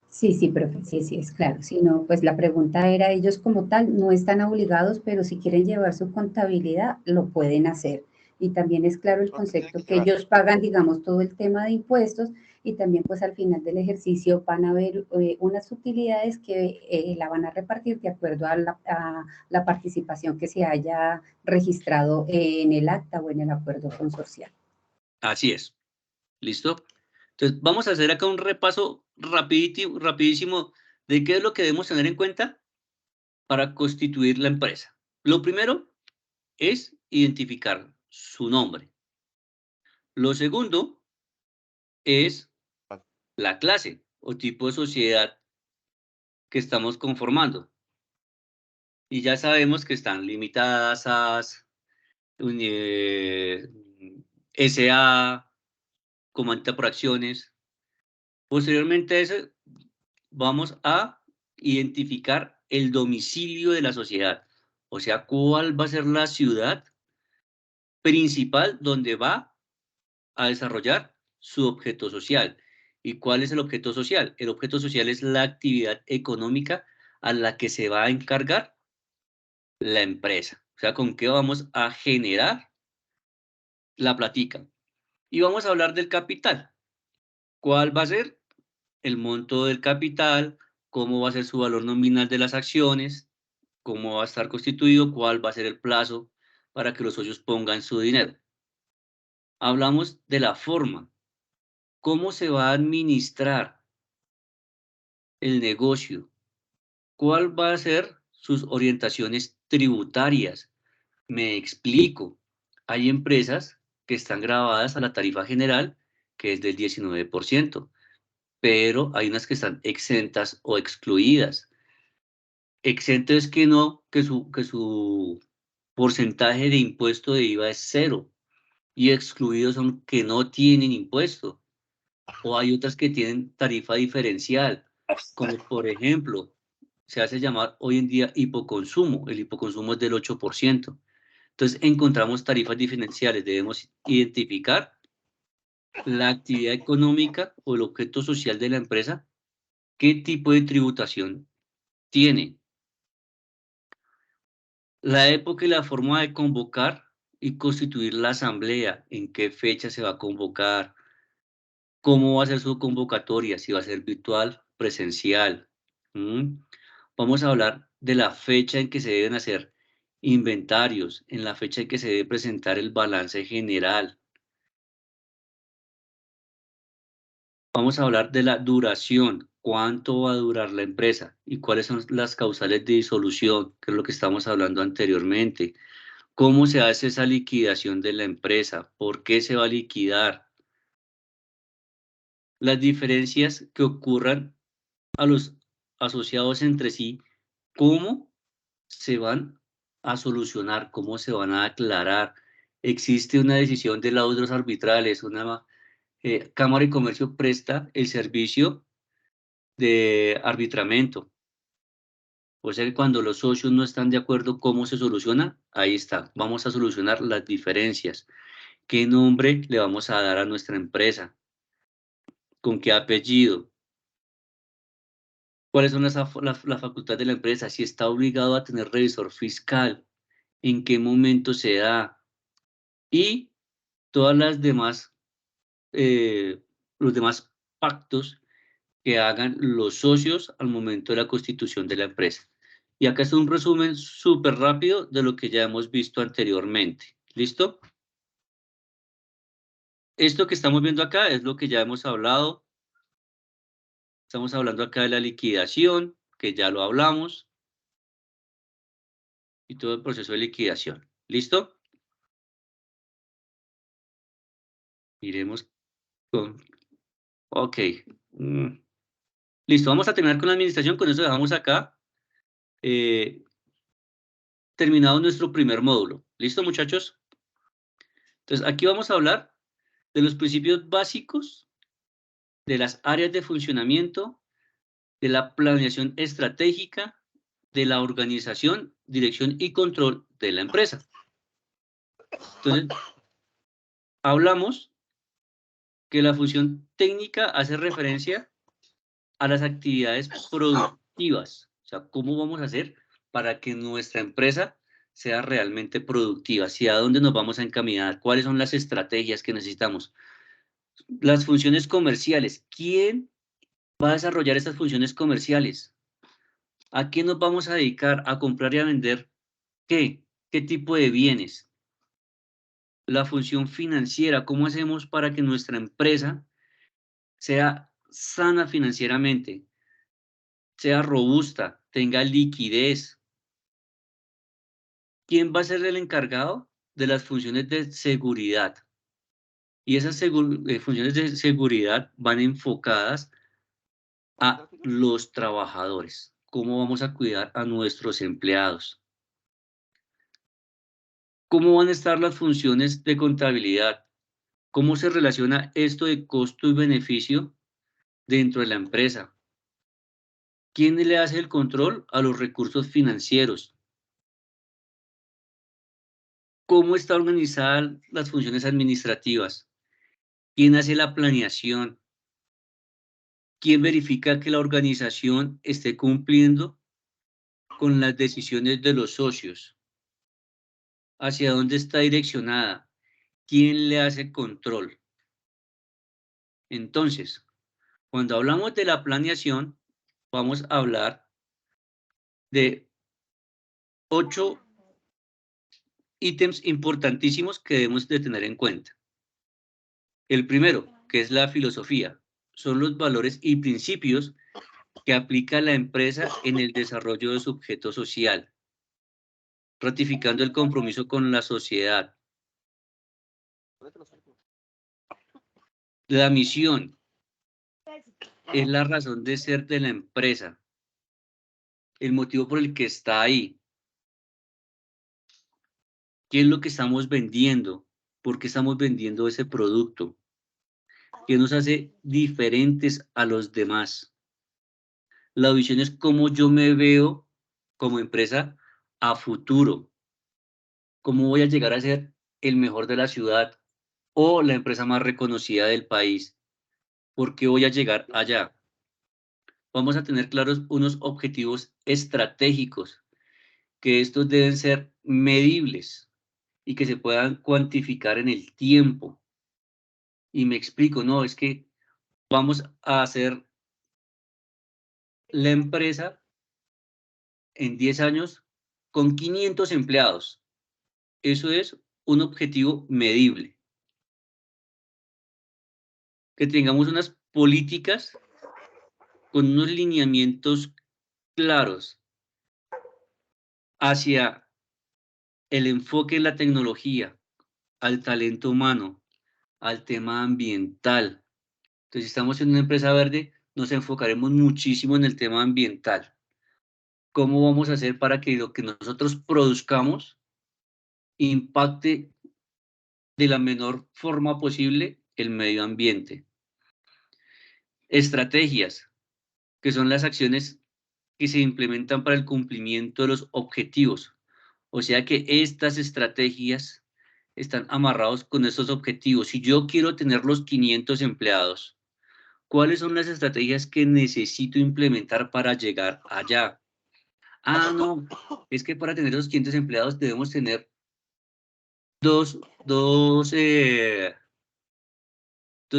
Sí, sí, profe, sí, es claro. Si no, pues la pregunta era, ellos como tal no están obligados, pero si quieren llevar su contabilidad, lo pueden hacer. Y también es claro el concepto que ellos pagan, digamos, todo el tema de impuestos y también pues al final del ejercicio van a haber unas utilidades que la van a repartir de acuerdo a la participación que se haya registrado en el acta o en el acuerdo consorcial. Así es. ¿Listo? Entonces, vamos a hacer acá un repaso rapidísimo de qué es lo que debemos tener en cuenta para constituir la empresa. Lo primero es identificar su nombre. Lo segundo es la clase o tipo de sociedad que estamos conformando. Y ya sabemos que están limitadas a SA, comandita por acciones. Posteriormente a eso, vamos a identificar el domicilio de la sociedad. O sea, cuál va a ser la ciudad principal donde va a desarrollar su objeto social. ¿Y cuál es el objeto social? El objeto social es la actividad económica a la que se va a encargar la empresa. O sea, con qué vamos a generar la platica. Y vamos a hablar del capital. ¿Cuál va a ser el monto del capital? ¿Cómo va a ser su valor nominal de las acciones? ¿Cómo va a estar constituido? ¿Cuál va a ser el plazo para que los socios pongan su dinero? Hablamos de la forma. ¿Cómo se va a administrar el negocio? ¿Cuál va a ser sus orientaciones tributarias? Me explico. Hay empresas que están grabadas a la tarifa general, que es del 19%, pero hay unas que están exentas o excluidas. Exento es que no, que su porcentaje de impuesto de IVA es 0, y excluidos son que no tienen impuesto. O hay otras que tienen tarifa diferencial, como por ejemplo, se hace llamar hoy en día hipoconsumo. El hipoconsumo es del 8%. Entonces encontramos tarifas diferenciales. Debemos identificar la actividad económica o el objeto social de la empresa, qué tipo de tributación tiene, la época y la forma de convocar y constituir la asamblea, en qué fecha se va a convocar, cómo va a ser su convocatoria, si va a ser virtual, presencial. Vamos a hablar de la fecha en que se deben hacer inventarios, en la fecha en que se debe presentar el balance general. Vamos a hablar de la duración, cuánto va a durar la empresa y cuáles son las causales de disolución, que es lo que estamos hablando anteriormente. ¿Cómo se hace esa liquidación de la empresa? ¿Por qué se va a liquidar? Las diferencias que ocurran a los asociados entre sí, ¿cómo se van a solucionar? ¿Cómo se van a aclarar? Existe una decisión de laudos arbitrales, una Cámara de Comercio presta el servicio de arbitramiento. O sea que cuando los socios no están de acuerdo, ¿cómo se soluciona? Ahí está. Vamos a solucionar las diferencias. ¿Qué nombre le vamos a dar a nuestra empresa? ¿Con qué apellido? ¿Cuáles son las facultades de la empresa? Si está obligado a tener revisor fiscal, ¿en qué momento se da? Y todas las demás, los demás pactos que hagan los socios al momento de la constitución de la empresa. Y acá es un resumen súper rápido de lo que ya hemos visto anteriormente. ¿Listo? Esto que estamos viendo acá es lo que ya hemos hablado. Estamos hablando acá de la liquidación, que ya lo hablamos. Y todo el proceso de liquidación. ¿Listo? Miremos con... Ok. Listo, vamos a terminar con la administración. Con eso dejamos acá terminado nuestro primer módulo. ¿Listo, muchachos? Entonces, aquí vamos a hablar de los principios básicos, de las áreas de funcionamiento, de la planeación estratégica, de la organización, dirección y control de la empresa. Entonces, hablamos que la función técnica hace referencia a las actividades productivas. O sea, ¿cómo vamos a hacer para que nuestra empresa sea realmente productiva? ¿Hacia dónde nos vamos a encaminar? ¿Cuáles son las estrategias que necesitamos? Las funciones comerciales. ¿Quién va a desarrollar estas funciones comerciales? ¿A qué nos vamos a dedicar? ¿A comprar y a vender qué? ¿Qué tipo de bienes? La función financiera. ¿Cómo hacemos para que nuestra empresa sea sana financieramente, sea robusta, tenga liquidez? ¿Quién va a ser el encargado de las funciones de seguridad. Y esas funciones de seguridad van enfocadas a los trabajadores. ¿Cómo vamos a cuidar a nuestros empleados? ¿Cómo van a estar las funciones de contabilidad? ¿Cómo se relaciona esto de costo y beneficio dentro de la empresa? ¿Quién le hace el control a los recursos financieros? ¿Cómo están organizadas las funciones administrativas? ¿Quién hace la planeación? ¿Quién verifica que la organización esté cumpliendo con las decisiones de los socios? ¿Hacia dónde está direccionada? ¿Quién le hace control? Entonces, cuando hablamos de la planeación, vamos a hablar de 8 ítems importantísimos que debemos de tener en cuenta. El primero, que es la filosofía, son los valores y principios que aplica la empresa en el desarrollo de su objeto social, ratificando el compromiso con la sociedad. La misión es la razón de ser de la empresa, el motivo por el que está ahí. ¿Qué es lo que estamos vendiendo? ¿Por qué estamos vendiendo ese producto? ¿Qué nos hace diferentes a los demás? La visión es cómo yo me veo como empresa a futuro. ¿Cómo voy a llegar a ser el mejor de la ciudad o la empresa más reconocida del país? ¿Por qué voy a llegar allá? Vamos a tener claros unos objetivos estratégicos, que estos deben ser medibles y que se puedan cuantificar en el tiempo. Y me explico, no, es que vamos a hacer la empresa en 10 años con 500 empleados. Eso es un objetivo medible. Que tengamos unas políticas con unos lineamientos claros hacia el enfoque en la tecnología, al talento humano, al tema ambiental. Entonces, si estamos en una empresa verde, nos enfocaremos muchísimo en el tema ambiental. ¿Cómo vamos a hacer para que lo que nosotros produzcamos impacte de la menor forma posible el medio ambiente? Estrategias, que son las acciones que se implementan para el cumplimiento de los objetivos. O sea que estas estrategias están amarrados con estos objetivos. Si yo quiero tener los 500 empleados, ¿cuáles son las estrategias que necesito implementar para llegar allá? Ah, no, es que para tener los 500 empleados debemos tener dos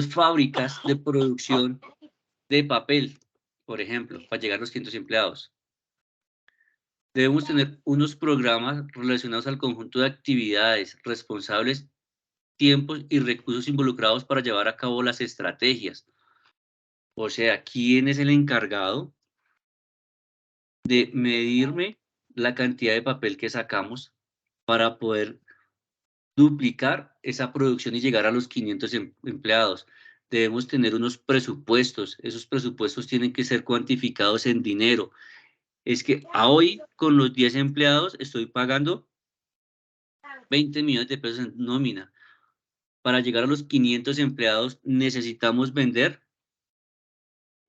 fábricas de producción de papel, por ejemplo, para llegar a los 500 empleados. Debemos tener unos programas relacionados al conjunto de actividades, responsables, tiempos y recursos involucrados para llevar a cabo las estrategias. O sea, ¿quién es el encargado de medirme la cantidad de papel que sacamos para poder duplicar esa producción y llegar a los 500 empleados? Debemos tener unos presupuestos. Esos presupuestos tienen que ser cuantificados en dinero. Es que a hoy, con los 10 empleados, estoy pagando 20 millones de pesos en nómina. Para llegar a los 500 empleados, necesitamos vender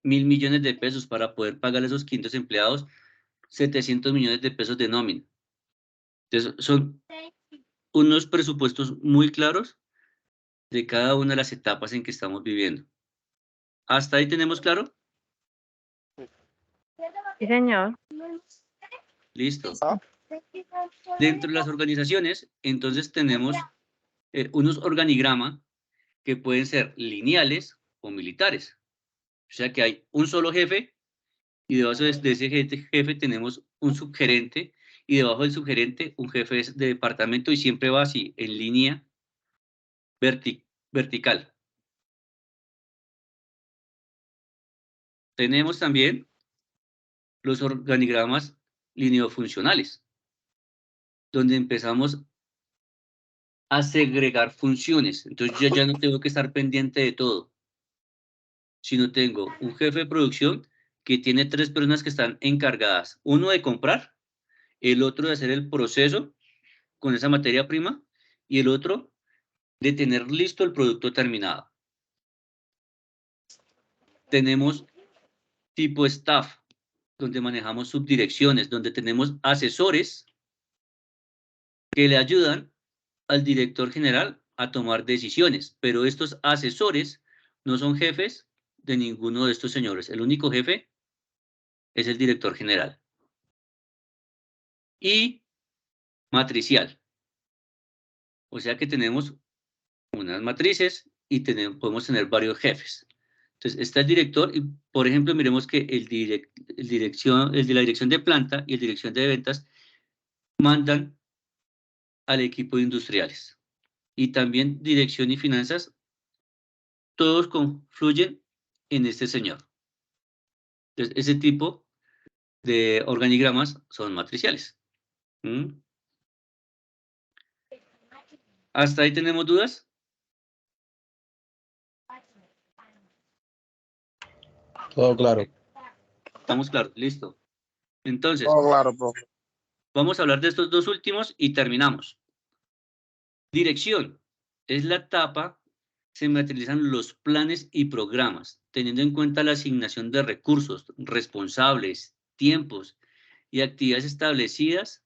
1.000 millones de pesos para poder pagar a esos 500 empleados 700 millones de pesos de nómina. Entonces, son unos presupuestos muy claros de cada una de las etapas en que estamos viviendo. ¿Hasta ahí tenemos claro? Sí, señor. Listo. Dentro de las organizaciones, entonces tenemos unos organigramas que pueden ser lineales o militares. O sea que hay un solo jefe y debajo de ese jefe tenemos un subgerente y debajo del subgerente un jefe de departamento y siempre va así, en línea vertical. Tenemos también los organigramas lineofuncionales, donde empezamos a segregar funciones. Entonces yo ya no tengo que estar pendiente de todo, sino tengo un jefe de producción que tiene 3 personas que están encargadas, uno de comprar, el otro de hacer el proceso con esa materia prima y el otro de tener listo el producto terminado. Tenemos tipo staff, donde manejamos subdirecciones, donde tenemos asesores que le ayudan al director general a tomar decisiones, pero estos asesores no son jefes de ninguno de estos señores. El único jefe es el director general. Y matricial. O sea que tenemos unas matrices y podemos tener varios jefes. Entonces está el director y, por ejemplo, miremos que el de la dirección de planta y el dirección de ventas mandan al equipo de industriales. Y también dirección y finanzas, todos confluyen en este señor. Entonces, ese tipo de organigramas son matriciales. ¿Hasta ahí tenemos dudas? Todo claro. Estamos claros, listo. Entonces, Todo claro, profe. Vamos a hablar de estos 2 últimos y terminamos. Dirección. Es la etapa, se materializan los planes y programas, teniendo en cuenta la asignación de recursos, responsables, tiempos y actividades establecidas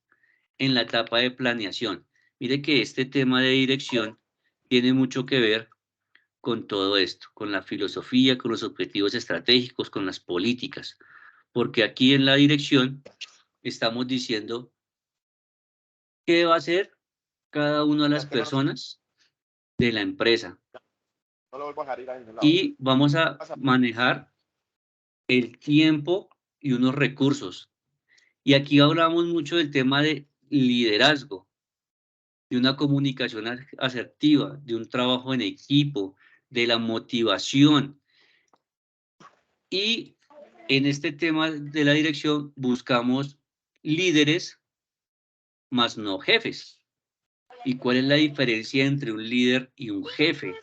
en la etapa de planeación. Mire que este tema de dirección tiene mucho que ver con todo esto, con la filosofía, con los objetivos estratégicos, con las políticas, porque aquí en la dirección estamos diciendo qué va a hacer cada una de las personas de la empresa. Y vamos a manejar el tiempo y unos recursos. Y aquí hablamos mucho del tema de liderazgo, de una comunicación asertiva, de un trabajo en equipo, de la motivación. Y en este tema de la dirección buscamos líderes más no jefes. ¿Y cuál es la diferencia entre un líder y un jefe?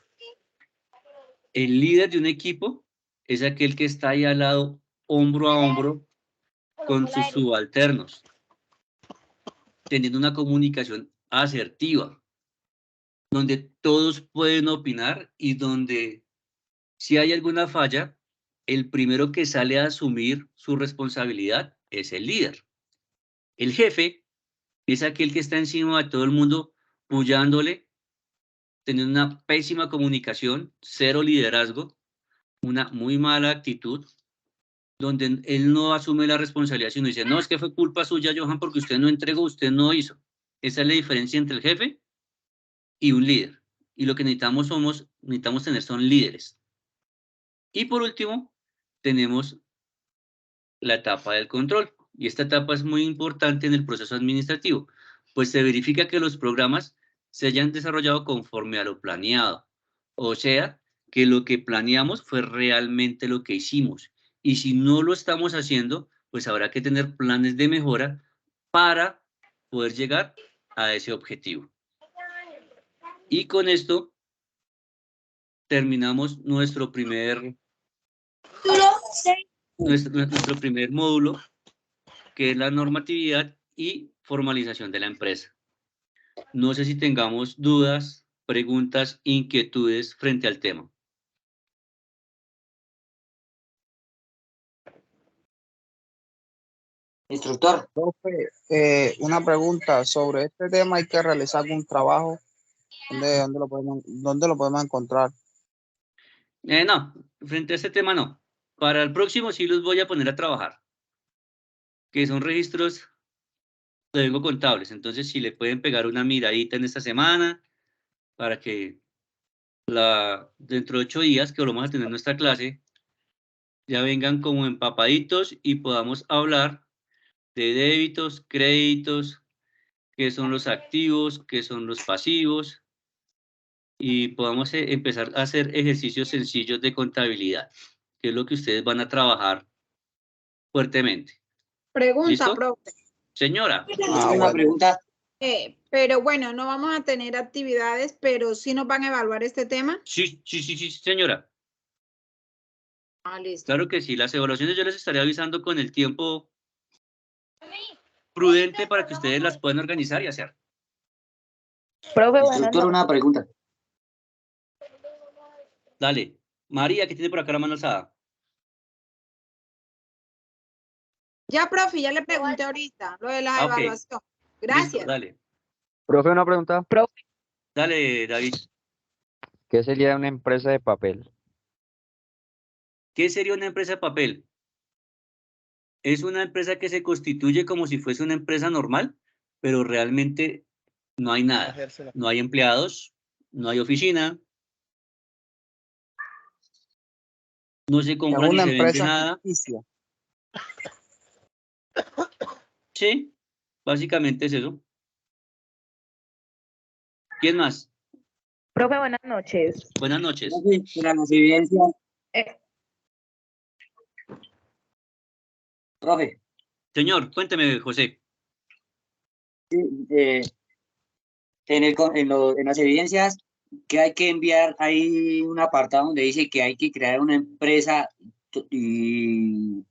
El líder de un equipo es aquel que está ahí al lado, hombro a hombro, con sus subalternos, teniendo una comunicación asertiva, donde todos pueden opinar y donde si hay alguna falla, el primero que sale a asumir su responsabilidad es el líder. El jefe es aquel que está encima de todo el mundo, puyándole, teniendo una pésima comunicación, 0 liderazgo, una muy mala actitud, donde él no asume la responsabilidad, sino dice, no, es que fue culpa suya, Johan, porque usted no entregó, usted no hizo. Esa es la diferencia entre el jefe y un líder. Y lo que necesitamos tener son líderes. Y por último, tenemos la etapa del control. Y esta etapa es muy importante en el proceso administrativo, pues se verifica que los programas se hayan desarrollado conforme a lo planeado. O sea, que lo que planeamos fue realmente lo que hicimos. Y si no lo estamos haciendo, pues habrá que tener planes de mejora para poder llegar a ese objetivo. Y con esto terminamos nuestro primer módulo, que es la normatividad y formalización de la empresa. No sé si tengamos dudas, preguntas, inquietudes frente al tema. Instructor. Profe, una pregunta sobre este tema. ¿Hay que realizar algún trabajo? ¿Dónde lo podemos encontrar? No, frente a este tema no. Para el próximo sí los voy a poner a trabajar, que son registros de vengo contables. Entonces, si le pueden pegar una miradita en esta semana para que dentro de 8 días que volvamos a tener nuestra clase, ya vengan como empapaditos y podamos hablar de débitos, créditos, qué son los activos, qué son los pasivos, y podamos empezar a hacer ejercicios sencillos de contabilidad, que es lo que ustedes van a trabajar fuertemente. Pregunta, ¿Listo? profe. Señora. Una pregunta. Pero bueno, no vamos a tener actividades, pero sí nos van a evaluar este tema. Sí, señora. Listo. Claro que sí, las evaluaciones yo les estaré avisando con el tiempo prudente para que ustedes las puedan organizar y hacer. Profe, instructor, una pregunta. Dale. María, que tiene por acá la mano alzada. Ya, profe, ya le pregunté ahorita lo de la evaluación. Gracias. Listo, dale. Profe, una pregunta. Dale, David. ¿Qué sería una empresa de papel? ¿Qué sería una empresa de papel? Es una empresa que se constituye como si fuese una empresa normal, pero realmente no hay nada. No hay empleados, no hay oficina, no se compra ni una se vende empresa nada. ficticia. Sí, básicamente es eso. ¿Quién más? Profe, buenas noches. Buenas noches. Para las evidencias. Profe. Señor, cuénteme, José. En las evidencias que hay que enviar, hay un apartado donde dice que hay que crear una empresa y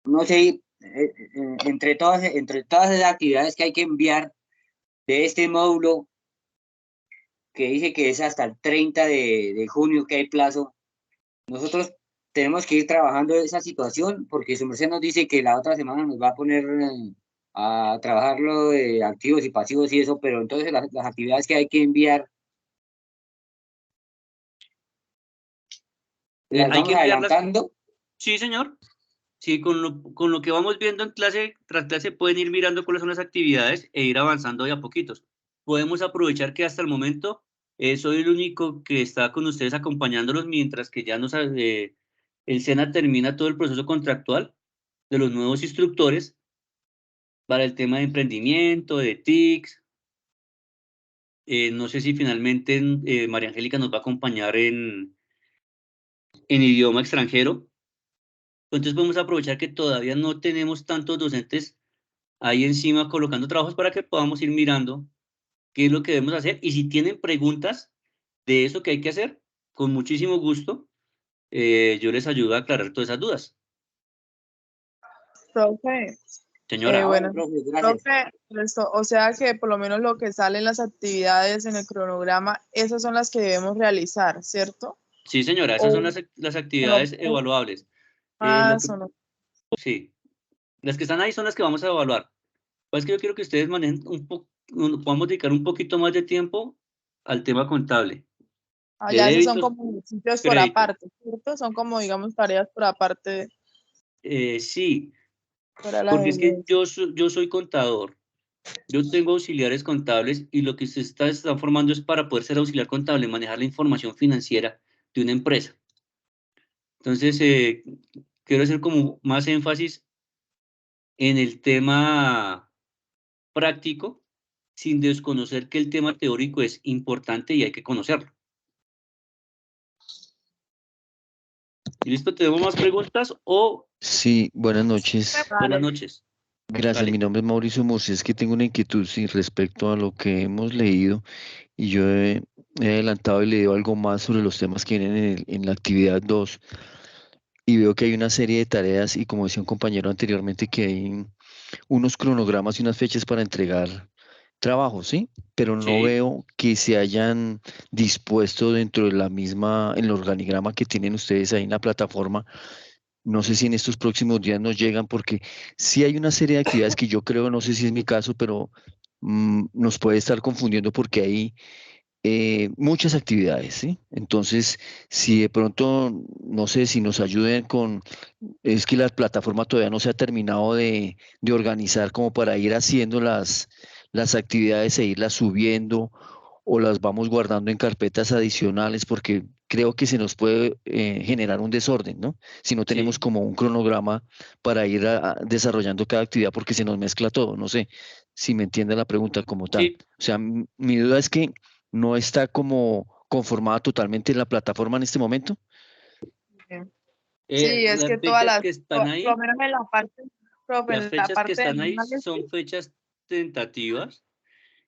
no sé, entre todas esas actividades que hay que enviar de este módulo que dice que es hasta el 30 de junio que hay plazo, nosotros tenemos que ir trabajando esa situación porque su merced nos dice que la otra semana nos va a poner a trabajar lo de activos y pasivos y eso, pero entonces las actividades que hay que enviar las Hay que vamos adelantando. Sí, señor. Sí, con lo que vamos viendo en clase tras clase pueden ir mirando cuáles son las actividades e ir avanzando de a poquitos. Podemos aprovechar que hasta el momento soy el único que está con ustedes acompañándolos mientras que ya el SENA termina todo el proceso contractual de los nuevos instructores para el tema de emprendimiento, de TICs. No sé si finalmente María Angélica nos va a acompañar en idioma extranjero. Entonces podemos aprovechar que todavía no tenemos tantos docentes ahí encima colocando trabajos para que podamos ir mirando qué es lo que debemos hacer. Y si tienen preguntas de eso que hay que hacer, con muchísimo gusto, yo les ayudo a aclarar todas esas dudas. Profe, Señora. bueno, profe, o sea que por lo menos lo que sale en las actividades en el cronograma, esas son las que debemos realizar, ¿cierto? Sí, señora, esas son las actividades evaluables. Sí, las que están ahí son las que vamos a evaluar. Pues que yo quiero que ustedes manejen podamos dedicar un poquito más de tiempo al tema contable. Ya esos son como sitios por aparte, ¿cierto? Son como, digamos, tareas por aparte. Sí, porque es que yo soy contador. Yo tengo auxiliares contables y lo que se está formando es para poder ser auxiliar contable, manejar la información financiera de una empresa. Entonces, quiero hacer como más énfasis en el tema práctico, sin desconocer que el tema teórico es importante y hay que conocerlo. ¿Listo? ¿Tenemos más preguntas o...? Sí, buenas noches. Buenas noches. Gracias, mi nombre es Mauricio Murcia. Es que tengo una inquietud respecto a lo que hemos leído y yo he adelantado y leído algo más sobre los temas que vienen en la actividad 2 y veo que hay una serie de tareas y como decía un compañero anteriormente que hay unos cronogramas y unas fechas para entregar trabajo, ¿sí? Pero no veo que se hayan dispuesto dentro de la misma, en el organigrama que tienen ustedes ahí en la plataforma. No sé si en estos próximos días nos llegan, porque sí hay una serie de actividades que yo creo, no sé si es mi caso, pero nos puede estar confundiendo porque hay muchas actividades, ¿sí? Entonces, si de pronto, no sé si nos ayuden con, es que la plataforma todavía no se ha terminado de organizar como para ir haciendo las actividades e irlas subiendo o las vamos guardando en carpetas adicionales porque creo que se nos puede generar un desorden, ¿no? Si no tenemos como un cronograma para ir desarrollando cada actividad porque se nos mezcla todo, no sé si me entiende la pregunta como tal. O sea, mi duda es que no está como conformada totalmente la plataforma en este momento. Sí, es que todas las que están ahí, por lo menos en la parte, profe, las en la fechas que parte están ahí de son fechas tentativas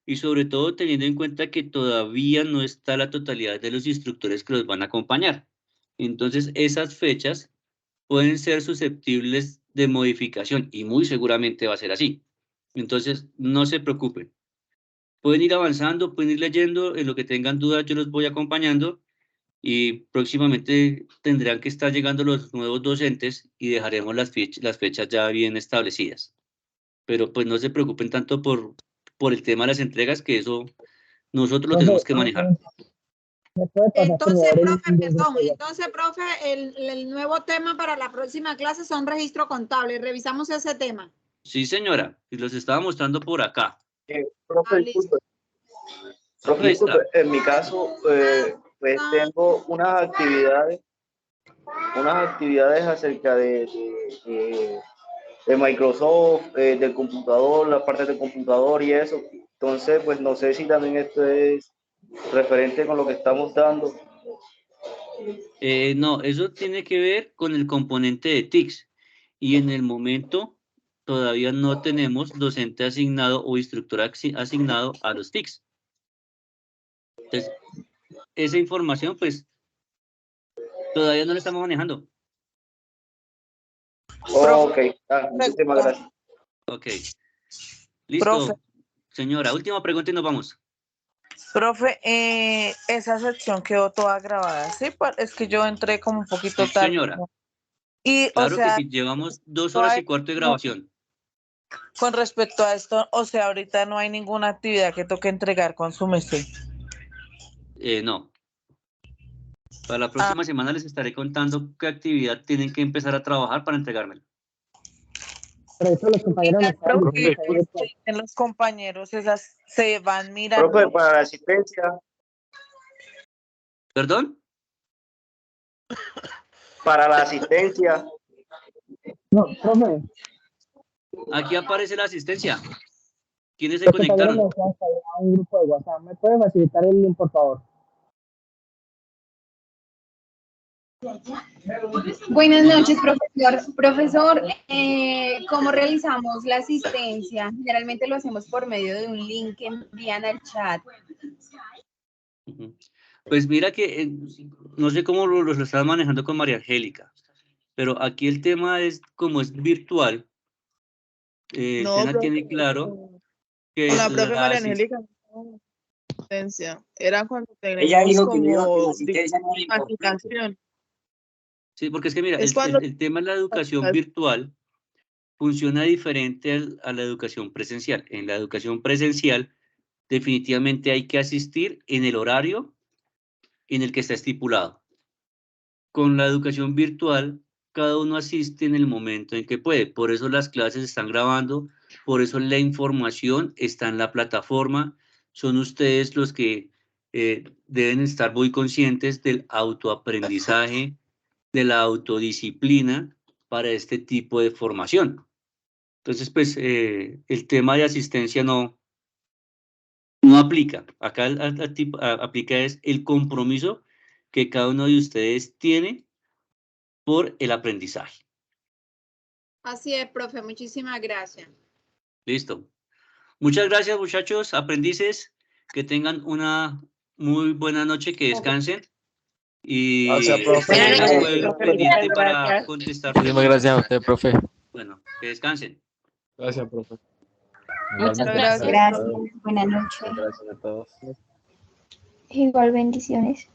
y sobre todo teniendo en cuenta que todavía no está la totalidad de los instructores que los van a acompañar. Entonces, esas fechas pueden ser susceptibles de modificación y muy seguramente va a ser así. Entonces, no se preocupen. Pueden ir avanzando, pueden ir leyendo, en lo que tengan dudas yo los voy acompañando y próximamente tendrán que estar llegando los nuevos docentes y dejaremos las fechas ya bien establecidas. Pero pues no se preocupen tanto por el tema de las entregas, que eso nosotros lo tenemos que manejar. Entonces, profe, el nuevo tema para la próxima clase son registro contable. Revisamos ese tema. Sí, señora, y los estaba mostrando por acá. Profe, disculpe. Profe, disculpe, en mi caso, pues tengo unas actividades acerca de Microsoft, del computador, la parte del computador y eso. Entonces, pues no sé si también esto es referente con lo que estamos dando. No, eso tiene que ver con el componente de TICS y en el momento todavía no tenemos docente asignado o instructor asignado a los TICS. Entonces, esa información pues todavía no la estamos manejando. Ok, muchísimas gracias. Ok, listo. Profe. Señora, última pregunta y nos vamos. Profe, esa sección quedó toda grabada, ¿sí? Es que yo entré como un poquito Sí, tarde. señora. Y, Claro o sea, que sí, llevamos 2 horas y cuarto de grabación. con respecto a esto, o sea, ahorita no hay ninguna actividad que toque entregar con su mesé. No. Para la próxima semana les estaré contando qué actividad tienen que empezar a trabajar para entregármela. Pero eso los compañeros En los compañeros esas se van mirando. Profe, para la asistencia. ¿Perdón? Para la asistencia. No, profe. Aquí aparece la asistencia. ¿Quiénes se Los compañeros conectaron? me desean salir a un grupo de WhatsApp. ¿Me puede facilitar el link, por favor? Buenas noches, profesor. Profesor, ¿cómo realizamos la asistencia? Generalmente lo hacemos por medio de un link que envían al chat. Pues mira que no sé cómo lo estás manejando con María Angélica, pero aquí el tema es, como es virtual, No, Sena profe, tiene claro que con la profe María Angélica asistencia. Era cuando Ella tenemos dijo que no iba, que la como asistencia no era importante. aplicación. Sí, porque es que mira, Es cuando el tema de la educación virtual funciona diferente a la educación presencial. En la educación presencial definitivamente hay que asistir en el horario en el que está estipulado. Con la educación virtual, cada uno asiste en el momento en que puede. Por eso las clases están grabando, por eso la información está en la plataforma. Son ustedes los que deben estar muy conscientes del autoaprendizaje, de la autodisciplina para este tipo de formación. Entonces, pues, el tema de asistencia no aplica. Acá aplica es el compromiso que cada uno de ustedes tiene por el aprendizaje. Así es, profe. Muchísimas gracias. Listo. Muchas gracias, muchachos, aprendices. Que tengan una muy buena noche, que descansen. Y pendiente para contestar. Muchísimas gracias a usted, profe. Bueno, que descansen. Gracias, profe. Muchas gracias. Buenas noches. Gracias a todos. Igual bendiciones.